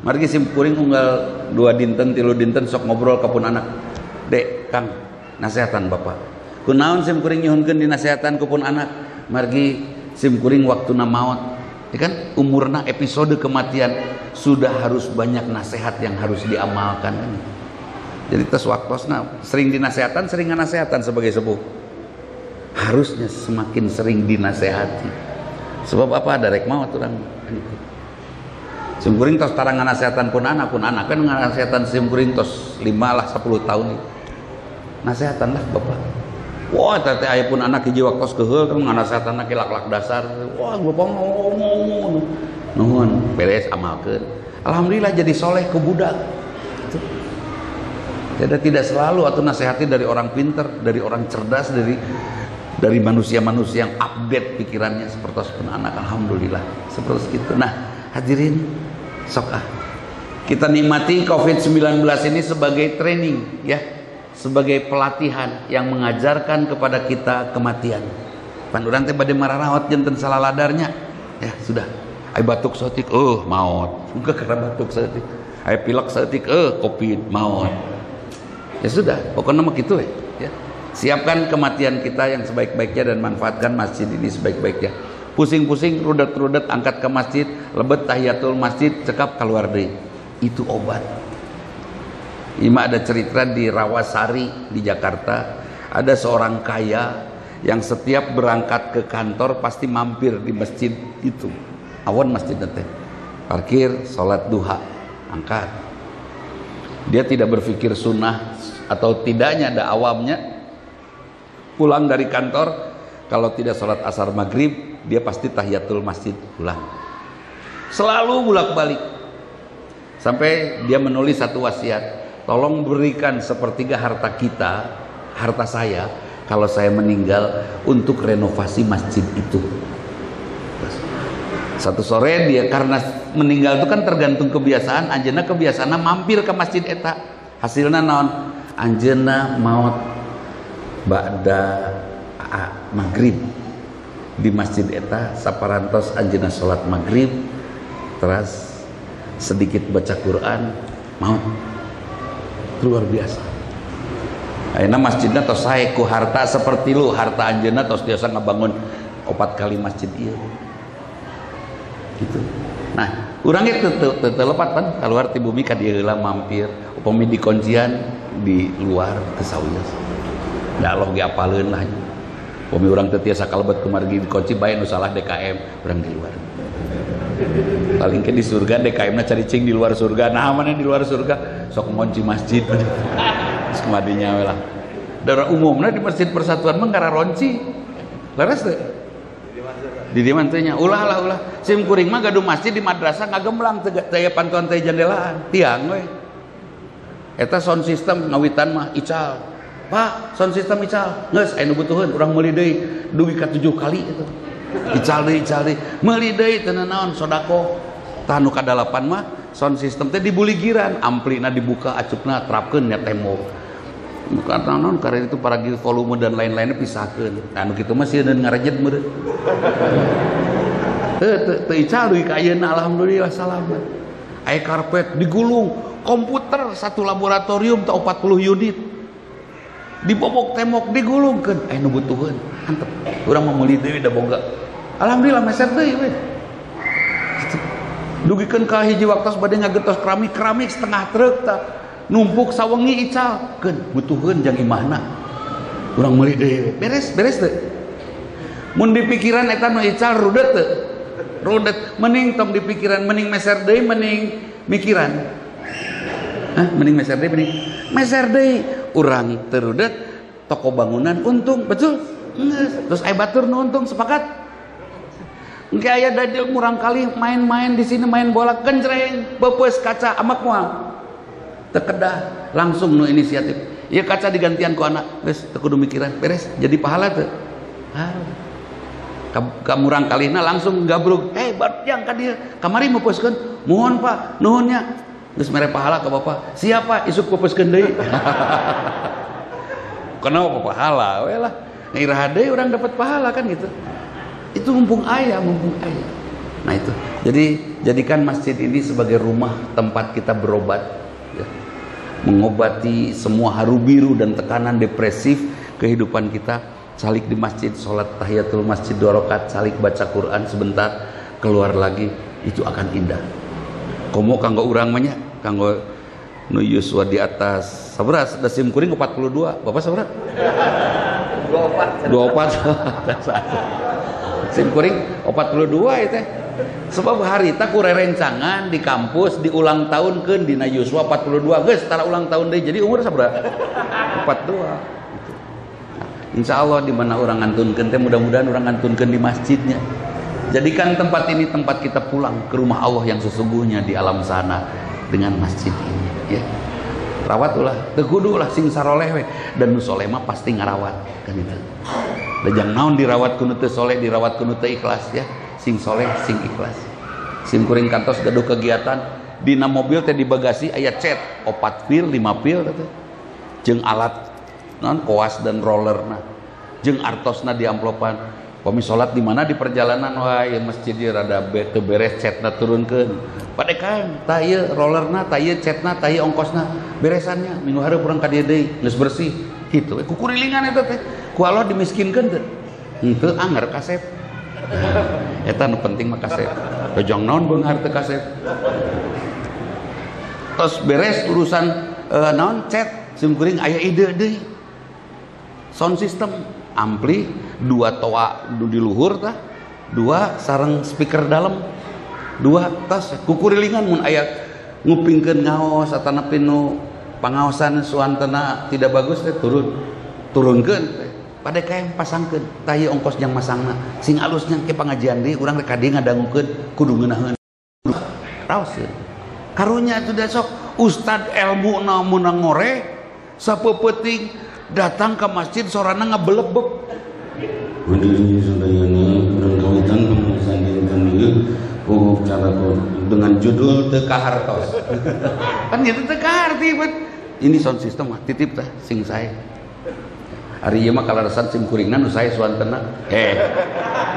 Margi sim kuring unggal 2 dinten 3 dinten sok ngobrol ka pun anak. Dek Kang nasehatan bapak kunaon sim kuring nyuhunkeun dinasehatan ku pun anak. Margi sim kuring waktuna maut ya kan, umurna episode kematian sudah harus banyak nasihat yang harus diamalkan. Jadi tes waktosna sering dinasehatan, sering nganasehatan sebagai sepuh. Harusnya semakin sering dinasehati. Sebab apa? Ada rek maut urang. Sim kuring tos tarang nganasehatan pun anak kan nganasehatan sim kuring tos 5 lah 10 tahun. Nasehatan lah bapak. Wah, tete aya pun anak hiji waktos keheul kan nganasehatan laki lak-lak dasar. Wah, bapak ngomong. Nuhun, beres amalkeun. Alhamdulillah jadi soleh ke budak. Jadi tidak selalu atau nasihati dari orang pinter, dari orang cerdas, dari manusia-manusia yang update pikirannya seperti anak. Alhamdulillah seperti itu. Nah, hadirin sok kita nikmati COVID-19 ini sebagai training ya. Sebagai pelatihan yang mengajarkan kepada kita kematian. Pan urang teh bade mararawat janten salah ladarnya. Ya sudah. Ai batuk saeutik maut. Muga karena batuk saeutik. Ai pilek saeutik Covid maut. Ya sudah, pokoknya mah kitu ya. Siapkan kematian kita yang sebaik-baiknya dan manfaatkan masjid ini sebaik-baiknya. Pusing-pusing rudet-rudet angkat ke masjid, lebet tahiyatul masjid, cekap keluar deui. Itu obat. Ima ada cerita di Rawasari di Jakarta, ada seorang kaya yang setiap berangkat ke kantor pasti mampir di masjid itu. Awan masjid teh. Parkir, salat duha, angkat. Dia tidak berpikir sunnah atau tidaknya, ada awamnya. Pulang dari kantor, kalau tidak salat asar maghrib, dia pasti tahiyatul masjid pulang. Selalu bolak-balik. Sampai dia menulis satu wasiat. Tolong berikan sepertiga harta kita, harta saya, kalau saya meninggal untuk renovasi masjid itu. Satu sore dia karena meninggal itu kan tergantung kebiasaan, anjeunna kebiasaanna mampir ke masjid eta. Hasilna naon? Anjeunna maut ba'da maghrib di masjid eta saparantos anjeunna salat maghrib terus sedikit baca Quran maut. Luar biasa. Ayeuna masjidna tos sae ku harta seperti lu, harta anjeunna tos biasa ngabangun 4 kali masjid ieu. Gitu. Nah, urang ge teu lepat pan keluar ti bumi ka dieu heula mampir, upami di kuncian di luar kesawias. Da Allah ge apaleun lah. Upami urang teu tiasa kalebet kumargi di kunci bae nu salah DKM, urang di luar. Paling ke di surga DKM-na cari cing di luar surga. Nah, mana di luar surga? Sok ngunci masjid. Semadinya we lah. Darah umumna di Masjid Persatuan mah ngara ronci. Leres teh? Di dieu mah teh nya ulah. Sim kuring mah gaduh masjid di madrasah ngagemblang teh aya pantuan teh jandelaan. Tiang we. Eta sound system ngawitan mah ical. Pak, sound system ical. Geus aya nu butuheun urang meuli deui dugi ka 7 kali itu. Ical deui meuli deui teu naon sodako tah nu kadalapan mah sound system teh dibuligiran amplina dibuka acupna terapkeun nya tembok Karena non karena itu para volume dan lain-lainnya pisahkan. Anu kitu mah sieun ngarejet meureun. Teu ical deui ka ayeuna alhamdulillah salamet. Aya karpet digulung, komputer satu laboratorium teh 40 unit. Dibobok tembok digulungkeun, nu butuheun. Antep. Urang mah meuli deui da boga. Alhamdulillah meser deui we. Dugikeun ka hiji waktos bade ngagetos keramik setengah truk tah. Numpuk sawengi ical keun butuheun jang imahna urang meuli deui beres teu mun di pikiran eta nu ical rudet teu rudet mending tong di pikiran mending meser deui mending mikiran mending meser deui urang teu rudet toko bangunan untung betul terus aya batur nu untung sepakat engke aya dadeu murang kali main-main di sini main bola kencreng bepeus kaca amak moal terkedah langsung nu inisiatif ya kaca digantian ku anak geus teu kudu mikiran beres jadi pahala teu ka murang kalihna langsung gabrug yang ka dieu kamari meupeuskeun mohon Pak nuhunnya geus mere pahala ka bapak siapa isuk peupeuskeun deui kenapa pahala we lah ngiraha deui urang dapat pahala kan gitu itu mumpung aya nah itu jadi jadikan masjid ini sebagai rumah tempat kita berobat ya. Mengobati semua haru biru dan tekanan depresif kehidupan kita. Salik di masjid, sholat tahiyatul masjid 2 rakaat, salik baca Quran sebentar, keluar lagi, itu akan indah. Komo kanggo urang mah nya, kanggo nu yuswa di atas sabaraha da sim kuring 42. Bapak sabaraha? 24. Sim kuring 42 teh. Sebab harita ku rerencangan di kampus diulang tahunkeun dina yuswa 42 geus tara ulang tahun deui jadi umur sabaraha 42 gitu. Insyaallah di mana urang ngantunkeun teh mudah-mudahan urang ngantunkeun di masjidnya. Jadikan tempat ini tempat kita pulang ke rumah Allah yang sesungguhnya di alam sana dengan masjid ini ya. Rawat ulah teu kudu ulah sing saroleh we dan nu soleh mah pasti ngarawat kan itu. Lajang naon dirawat ku nu teu soleh dirawat ku nu teu ikhlas ya. Sing soleh sing ikhlas sim kuring kantos gaduh kegiatan dina mobil teh di bagasi aya cat 4 pil 5 pil teh jeung alat non koas dan rollerna jeung artosna di amplopan pami salat di mana di perjalanan wah ieu masjid ieu rada teu beres catna turunkeun padekan tah ieu rollerna tah ieu catna tah ieu ongkosna beresannya minggu hareup urang ka dieu deui geus bersih kitu kukurilingan eta teh ku Allah dimiskinkeun teu henteu anger kasep eta nu penting mah kasep ojong naon beunghar teu kasep tos beres urusan naon cat sim kuring aya ide deui sound system ampli 2 toa di luhur tah 2 sareng speaker dalam 2 tos kukurilingan mun aya ngupingkeun ngaos atanapi nu pangaosan suantana tidak bagus teh turunkeun pada kayak pasangkeun tah ieu ongkos jang masangna sing alusnya ke pangajian deui urang rek ka dieu ngadangukeun kudu ngeunaheun raos karunya itu dasok ustad ilmu na mun ngore sapeupeting datang ke masjid sorana ngabelebeb hadirin sadayana urang kawitan pembahasan dinten ieu pokok cara dengan judul teu kahartos kan itu teu kaharti ini sound system mah titip tah sing sae hari ieu mah kalarasan sim kuringna nu sae suantena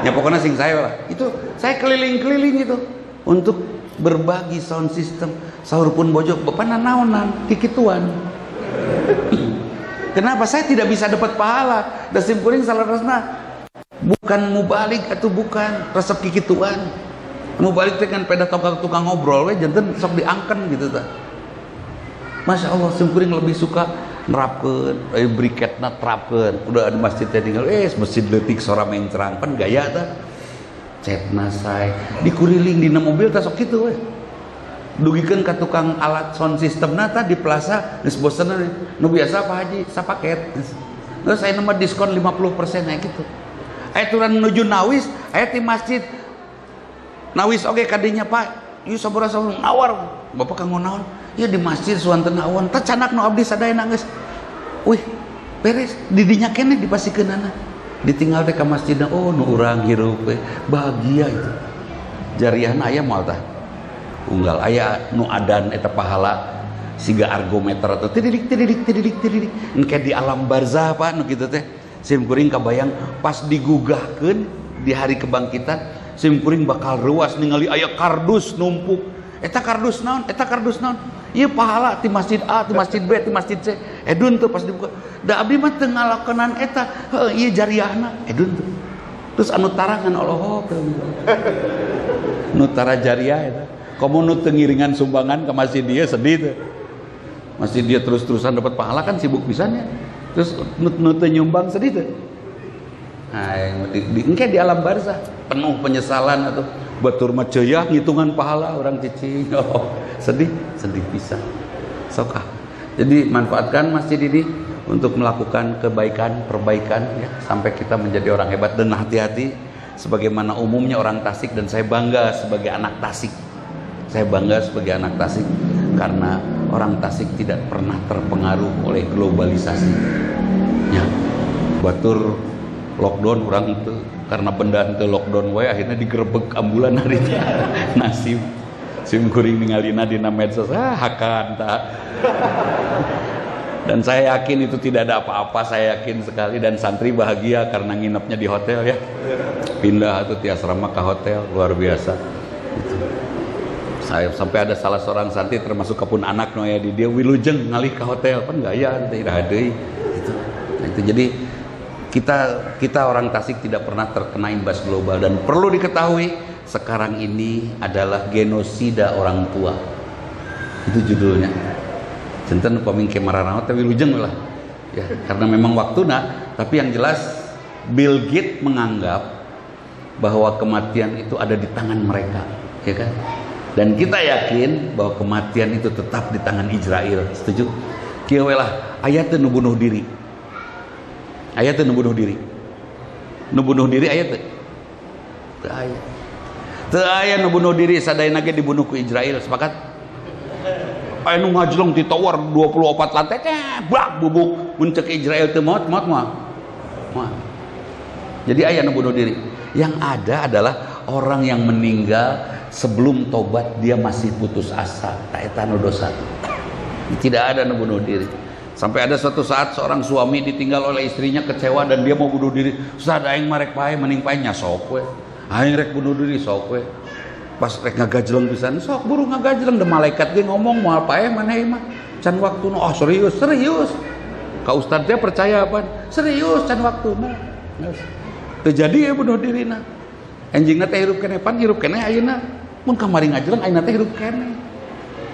nya pokona sing sae lah itu saya keliling-keliling gitu untuk berbagi sound system saur pun bojok bapana naonan kikituan kenapa saya tidak bisa dapat pahala da sim kuring salarasna bukan mubalik atau bukan resep kikituan mubalik teh kan peda tukang ngobrol we janten sok diangken gitu tah Masya Allah sim kuring lebih suka nerapkeun briketna terapkeun udah di masjid teh tinggal masjid leutik sora mencrang pan gaya tah cetna sae dikuriling dina mobil tah sok kitu we dugikeun ka tukang alat sound systemna tah di plaza geus bosenna nu biasa Pak Haji sapaket geus aya mah diskon 50% aya kitu aya turun menuju Nawis aya ti masjid Nawis oge kadinya Pak ieu sabaraha nawar Bapak kanggo naon ya di masjid suantena awan tah canak nu abdi sadayana geus wih beres di dinya keneh dipasikeunana ditinggal teh ka masjidna oh nu urang hirup bahagia itu jariahna aya moal tah unggal aya nu adan eta pahala siga argometer atau tididik engke di alam barzah Pak nu kitu teh simkuring kabayang pas digugahkeun di hari kebangkitan simkuring bakal ruas ningali aya kardus numpuk eta kardus naon ieu pahala ti masjid A ti masjid B ti masjid C edun tuh pas dibuka da abdi mah teu ngalakonan eta ieu jariahna edun tuh terus anu tarangan Allah nu tara jariah eta komo nu teu ngiringan sumbangan ke masjid dia sedih tuh masjid dia terus-terusan dapat pahala kan sibuk pisannya terus nu teu nyumbang sedih tuh nah engke di alam barzah penuh penyesalan atau batur mah ceuyah ngitungan pahala orang cicing sedih pisan sokah jadi manfaatkan masjid ini untuk melakukan perbaikan ya sampai kita menjadi orang hebat dan hati-hati sebagaimana umumnya orang Tasik dan saya bangga sebagai anak Tasik karena orang Tasik tidak pernah terpengaruh oleh globalisasi ya batur lockdown orang itu karena benda itu lockdown wae akhirnya digerebek ambulan hari itu nasib simkuring ningalina dina medsos hakan tak dan saya yakin itu tidak ada apa-apa saya yakin sekali dan santri bahagia karena nginepnya di hotel ya pindah atau ti asrama ke hotel luar biasa gitu. Saya sampai ada salah seorang santri termasuk kepun anak no ya di dia wilujeng ngalih ke hotel kan gaya tidak ada gitu. Nah, itu jadi kita orang Tasik tidak pernah terkena imbas global dan perlu diketahui sekarang ini adalah genosida orang tua itu judulnya Cinten pamingke marana teh wilujeng lah ya karena memang waktuna tapi yang jelas Bill Gates menganggap bahwa kematian itu ada di tangan mereka ya kan dan kita yakin bahwa kematian itu tetap di tangan Israel setuju kieu we lah aya teu nu bunuh diri nu bunuh diri aya teu aya nu bunuh diri sadayana ge dibunuh ku Israel sepakat anu ngajlong di tower 24 lantai bak bubuk mun ceuk Israel teu maut mah jadi aya nu bunuh diri yang ada adalah orang yang meninggal sebelum tobat dia masih putus asa ta eta nu dosa tidak ada nu bunuh diri sampai ada suatu saat seorang suami ditinggal oleh istrinya kecewa dan dia mau bunuh diri ustaz aing marek pae mending pae nyasok we aing rek bunuh diri sok we pas rek ngagajleng pisan sok buru ngagajleng da malaikat ge ngomong moal pae maneh mah can waktuna oh serius ka ustaz teh percaya apa serius can waktuna teu jadi ya bunuh dirina anjingna teh hirup keneh pan hirup keneh ayeuna mun kamari ngajleng ayeuna teh hirup keneh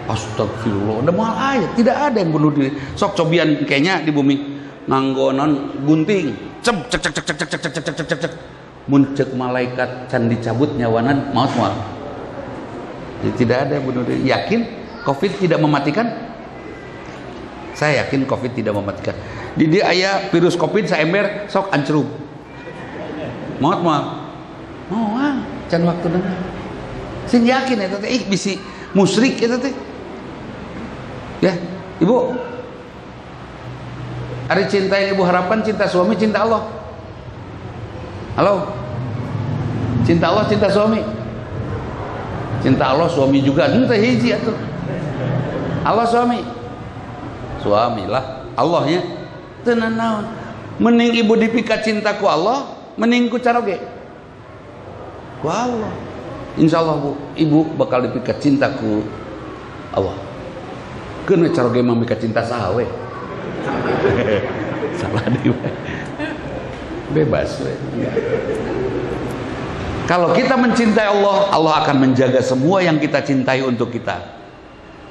astagfirullah da moal aya tidak ada yang bunuh diri sok cobian kayaknya di bumi nganggonan gunting cek mun ceuk malaikat can dicabut nyawana maut moal tidak ada yang bunuh diri. Yakin COVID tidak mematikan? Saya yakin COVID tidak mematikan. Di dia aya virus COVID saember sok ancrug. Maut can waktuna. Sin yakin eta teh bisi musyrik eta teh. Ya, Ibu. Ari cinta yang Ibu harapkan cinta suami, cinta Allah. Halo. Cinta Allah, cinta suami. Cinta Allah suami juga itu hiji atuh. Allah suami lah Allahnya teu naon mending ibu dipikat cinta ku Allah mending ku caroge ku Allah insyaallah Bu ibu bakal dipikat cinta ku Allah keun caroge mah mikat cinta saha we salah di bebas we kalau kita mencintai Allah, Allah akan menjaga semua yang kita cintai untuk kita.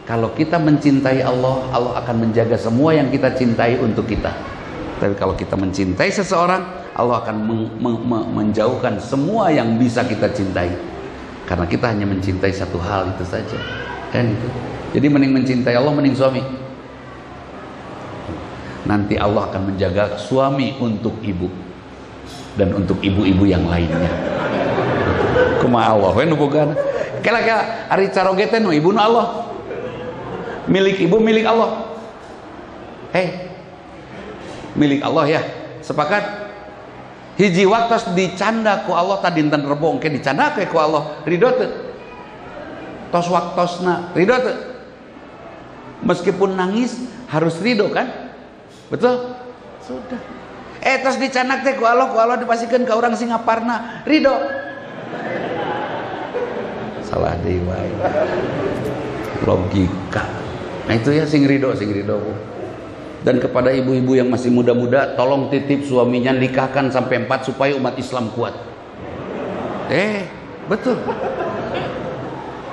Kalau kita mencintai Allah, Allah akan menjaga semua yang kita cintai untuk kita. Tapi kalau kita mencintai seseorang, Allah akan menjauhkan semua yang bisa kita cintai. Karena kita hanya mencintai satu hal itu saja. Kan itu. Jadi mending mencintai Allah, mending suami. Nanti Allah akan menjaga suami untuk ibu dan untuk ibu-ibu yang lainnya. Kumaha Allah we nu boga kala-kala ari caroge teh nu ibuna Allah milik ibu milik Allah milik Allah ya sepakat hiji waktos dicanda ku Allah tadi dinten Rebo engke dicanda ke ku Allah ridho teu tos waktosna ridho teu Meskipun nangis harus ridho kan? Betul? Sudah. Terus dicanak teh ku Allah dipasikeun ka urang Singaparna, ridho. Salah deui wae. Logika. Nah itu ya sing ridho. Dan kepada ibu-ibu yang masih muda-muda, tolong titip suaminya nikahkan sampai 4 supaya umat Islam kuat. Betul.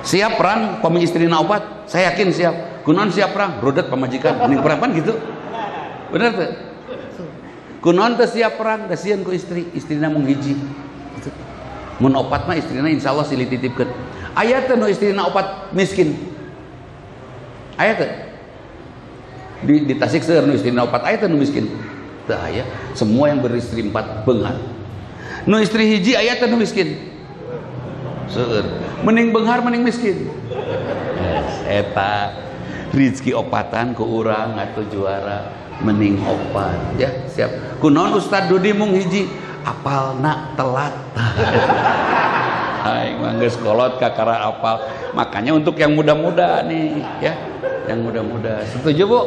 Siap perang pami istrina 4? Saya yakin siap. Kunaon siap perang? Brodet pamajikan. Mending perang kan gitu. Benar tuh? Kunaon teh siap perang? Kasihan ku istrina mung hiji. Gitu. Mun 4 mah istrina insyaallah silih titipkeun. Aya teh nu istrina 4 miskin. Aya teh. Di Tasik seueur nu istrina 4 aya teh nu miskin. Teu aya. Semua yang beristri 4 beunghar. Nu istri hiji aya teh nu miskin. Seueur. Mending beunghar mending miskin. Eta rezeki opatan ku urang atuh juara mending opat ya siap. Kunaon Ustad Dudi mung hiji apalna telat. Hai manggeus kolot kakara apal. Makanya untuk yang muda-muda nih ya, yang muda-muda. Setuju Bu?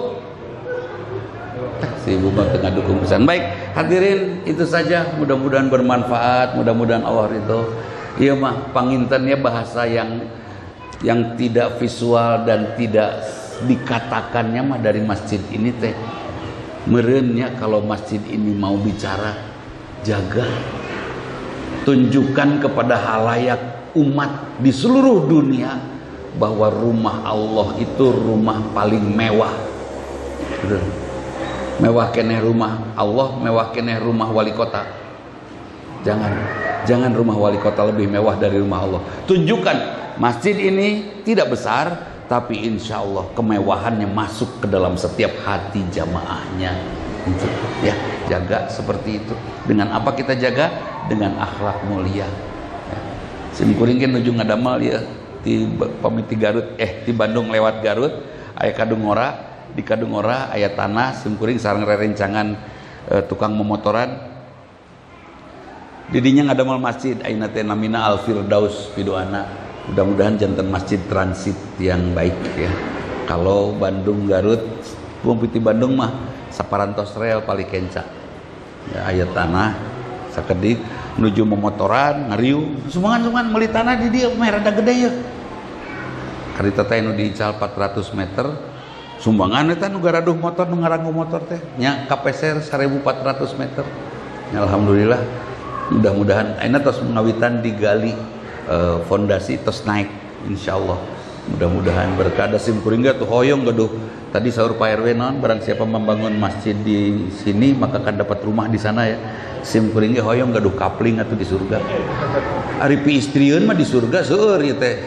Si Ibu mah tengah dukung pisan. Baik, hadirin itu saja, mudah-mudahan bermanfaat, mudah-mudahan Allah ridho. Iya mah pangintennya bahasa yang tidak visual dan tidak dikatakannya mah dari masjid ini teh. Merenya kalau masjid ini mau bicara, jaga, tunjukkan kepada halayak umat di seluruh dunia bahwa rumah Allah itu rumah paling mewah. Betul. Mewah keneh rumah Allah, mewah keneh rumah wali kota. Jangan rumah wali kota lebih mewah dari rumah Allah. Tunjukkan masjid ini tidak besar, tapi insya Allah kemewahannya masuk ke dalam setiap hati jamaahnya. Itu, ya, jaga seperti itu. Dengan apa kita jaga? Dengan akhlak mulia. Ya. Simkuring kan nuju ngadamal ya di pamiti Garut, di Bandung lewat Garut, aya Kadungora. Di Kadungora aya tanah simkuring sareng rerencangan tukang memotoran. Didinya ngadamal masjid ayeuna teh namina Al Firdaus Pidoana. Mudah-mudahan jantan masjid transit yang baik ya. Kalau Bandung Garut, piti Bandung mah saparantos rel paling kenca. Ya aya tanah sakedik nuju memotoran ngariu. Sumangan meuli tanah di dieu mah rada gede ya. Karita teh nu diical 400 meter. Sumbangan eta nu garaduh motor nu ngarangu motor teh nya kapeser 1400 meter. Ya, alhamdulillah mudah-mudahan ayeuna tos ngawitan digali fondasi tos naik insyaallah. Mudah-mudahan berkah da simkuring tuh hoyong gaduh. Tadi sahur Pak RW naon barang siapa membangun masjid di sini maka akan dapat rumah di sana ya. Simkuring ge hoyong gaduh kapling atuh di surga. Ari pi istrieun mah di surga seueur ieu teh.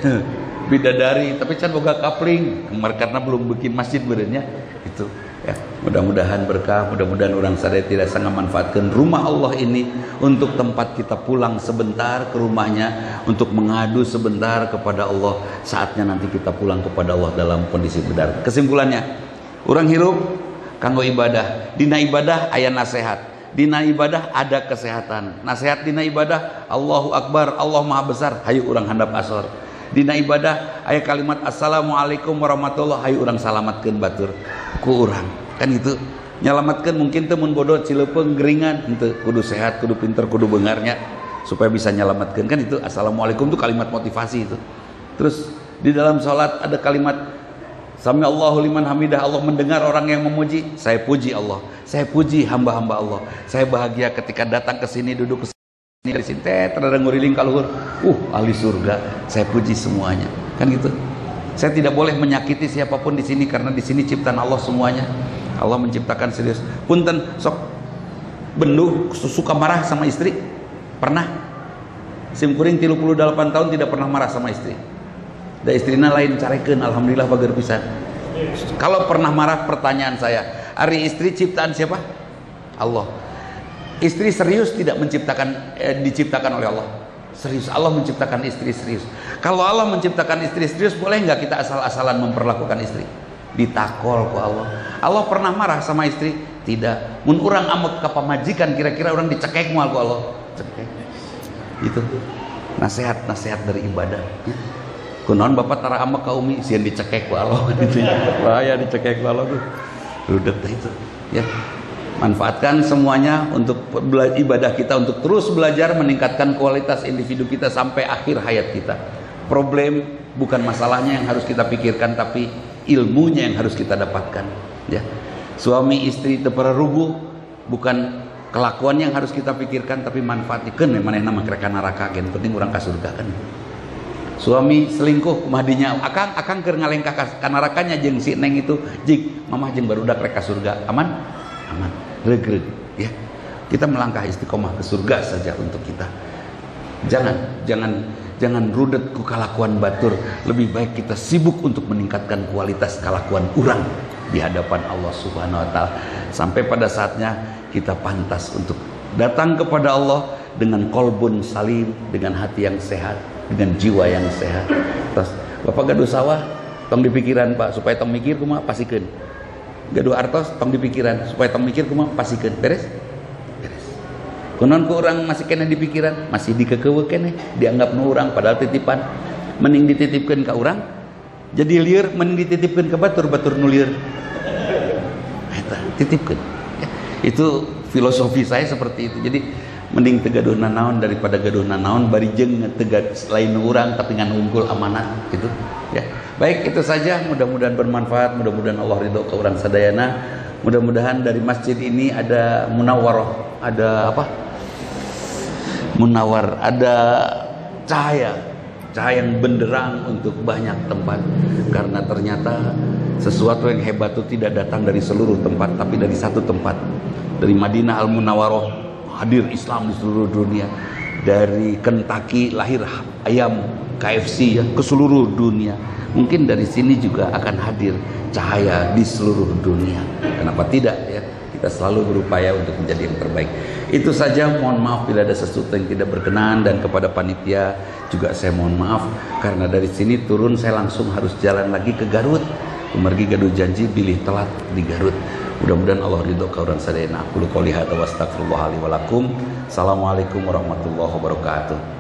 Bidadari tapi can boga kapling karena belum bikin masjid benernya itu ya. Mudah-mudahan berkah, mudah-mudahan orang sadaya tidak sangat manfaatkan rumah Allah ini untuk tempat kita pulang sebentar ke rumahnya, untuk mengadu sebentar kepada Allah. Saatnya nanti kita pulang kepada Allah dalam kondisi benar. Kesimpulannya, orang hirup kanggo ibadah, dina ibadah aya nasihat, dina ibadah ada kesehatan, nasihat dina ibadah Allahu Akbar, Allah Maha Besar, hayu urang handap asor. Dina ibadah aya kalimat assalamualaikum warahmatullahi, hayu urang salamatkeun batur ku urang. Kan gitu. Nyalamatkeun mungkin teu mun bodoh cileupeng geringan, henteu kudu sehat, kudu pinter, kudu beungarnya supaya bisa nyalamatkeun. Kan itu assalamualaikum itu kalimat motivasi itu. Terus di dalam salat ada kalimat sami Allahu liman hamidah, Allah mendengar orang yang memuji. Saya puji Allah, saya puji hamba-hamba Allah. Saya bahagia ketika datang ke sini, duduk ke dari sini terada nguriling ka luhur, ahli surga, saya puji semuanya. Kan gitu. Saya tidak boleh menyakiti siapapun di sini karena di sini ciptaan Allah semuanya. Allah menciptakan serius. Punten sok benduh suka marah sama istri. Pernah? Simkuring 38 tahun tidak pernah marah sama istri. Da istrina lain carekeun alhamdulillah bager pisan. Kalau pernah marah, pertanyaan saya, ari istri ciptaan siapa? Allah. Istri serius tidak diciptakan oleh Allah. Serius, Allah menciptakan istri serius. Kalau Allah menciptakan istri serius, boleh nggak kita asal-asalan memperlakukan istri? Ditakol ku Allah. Allah pernah marah sama istri? Tidak. Mun urang amuk ka pamajikan, kira-kira orang dicekek moal ku Allah. Cekek. Itu nasihat dari ibadah. Kunaon bapak tara ama ka umi sieun dicekek ku Allah gitu ya. Bahaya dicekek ku Allah tuh. Rudet itu ya. Manfaatkan semuanya untuk ibadah kita, untuk terus belajar meningkatkan kualitas individu kita sampai akhir hayat kita. Problem bukan masalahnya yang harus kita pikirkan, tapi ilmunya yang harus kita dapatkan ya. Suami istri teu rubuh bukan kelakuan yang harus kita pikirkan, tapi manfaatikeun manehna mah kereka neraka gen, penting urang ka surga kan. Suami selingkuh kumaha dinya, akang keur ngalengkah ka nerakanya jeung si neng itu, jig mamah jeung barudak rek ka surga, aman regreg ya. Kita melangkah istiqomah ke surga saja untuk kita. Jangan rudet ku kalakuan batur. Lebih baik kita sibuk untuk meningkatkan kualitas kalakuan urang di hadapan Allah Subhanahu wa taala, sampai pada saatnya kita pantas untuk datang kepada Allah dengan kolbun salim, dengan hati yang sehat, dengan jiwa yang sehat. Terus bapak gaduh sawah tong dipikiran Pak, supaya tong mikir kumaha pasikeun. Gaduh artos tong dipikiran supaya tong mikir kumaha pasikeun. Beres? Kunaon ku urang masih kena di pikiran, masih dikekeuweuk keneh, dianggap nu urang padahal titipan. Mending dititipkeun ka urang jadi lieur, mending dititipkeun ka batur nu lieur. Eta titipkeun. Itu filosofi saya seperti itu. Jadi mending teu gaduh nanaon daripada gaduh nanaon bari jeung tegad lain urang tapi ngan unggul amanat gitu ya. Baik, itu saja, mudah-mudahan bermanfaat, mudah-mudahan Allah ridho ka urang sadayana. Mudah-mudahan dari masjid ini ada munawwarah, ada apa? Munawar, ada cahaya yang benderang untuk banyak tempat. Karena ternyata sesuatu yang hebat itu tidak datang dari seluruh tempat, tapi dari satu tempat. Dari Madinah Al-Munawwarah hadir Islam di seluruh dunia. Dari Kentucky lahir ayam KFC ya ke seluruh dunia. Mungkin dari sini juga akan hadir cahaya di seluruh dunia. Kenapa tidak ya? Kita selalu berupaya untuk menjadi yang terbaik. Itu saja, mohon maaf bila ada sesuatu yang tidak berkenan, dan kepada panitia juga saya mohon maaf karena dari sini turun saya langsung harus jalan lagi ke Garut. Kumargi gaduh janji bilih telat di Garut. Mudah-mudahan Allah ridho ka urang sadayana. Aku qouli hadza wa astaghfirullah li wa lakum. Assalamualaikum warahmatullahi wabarakatuh.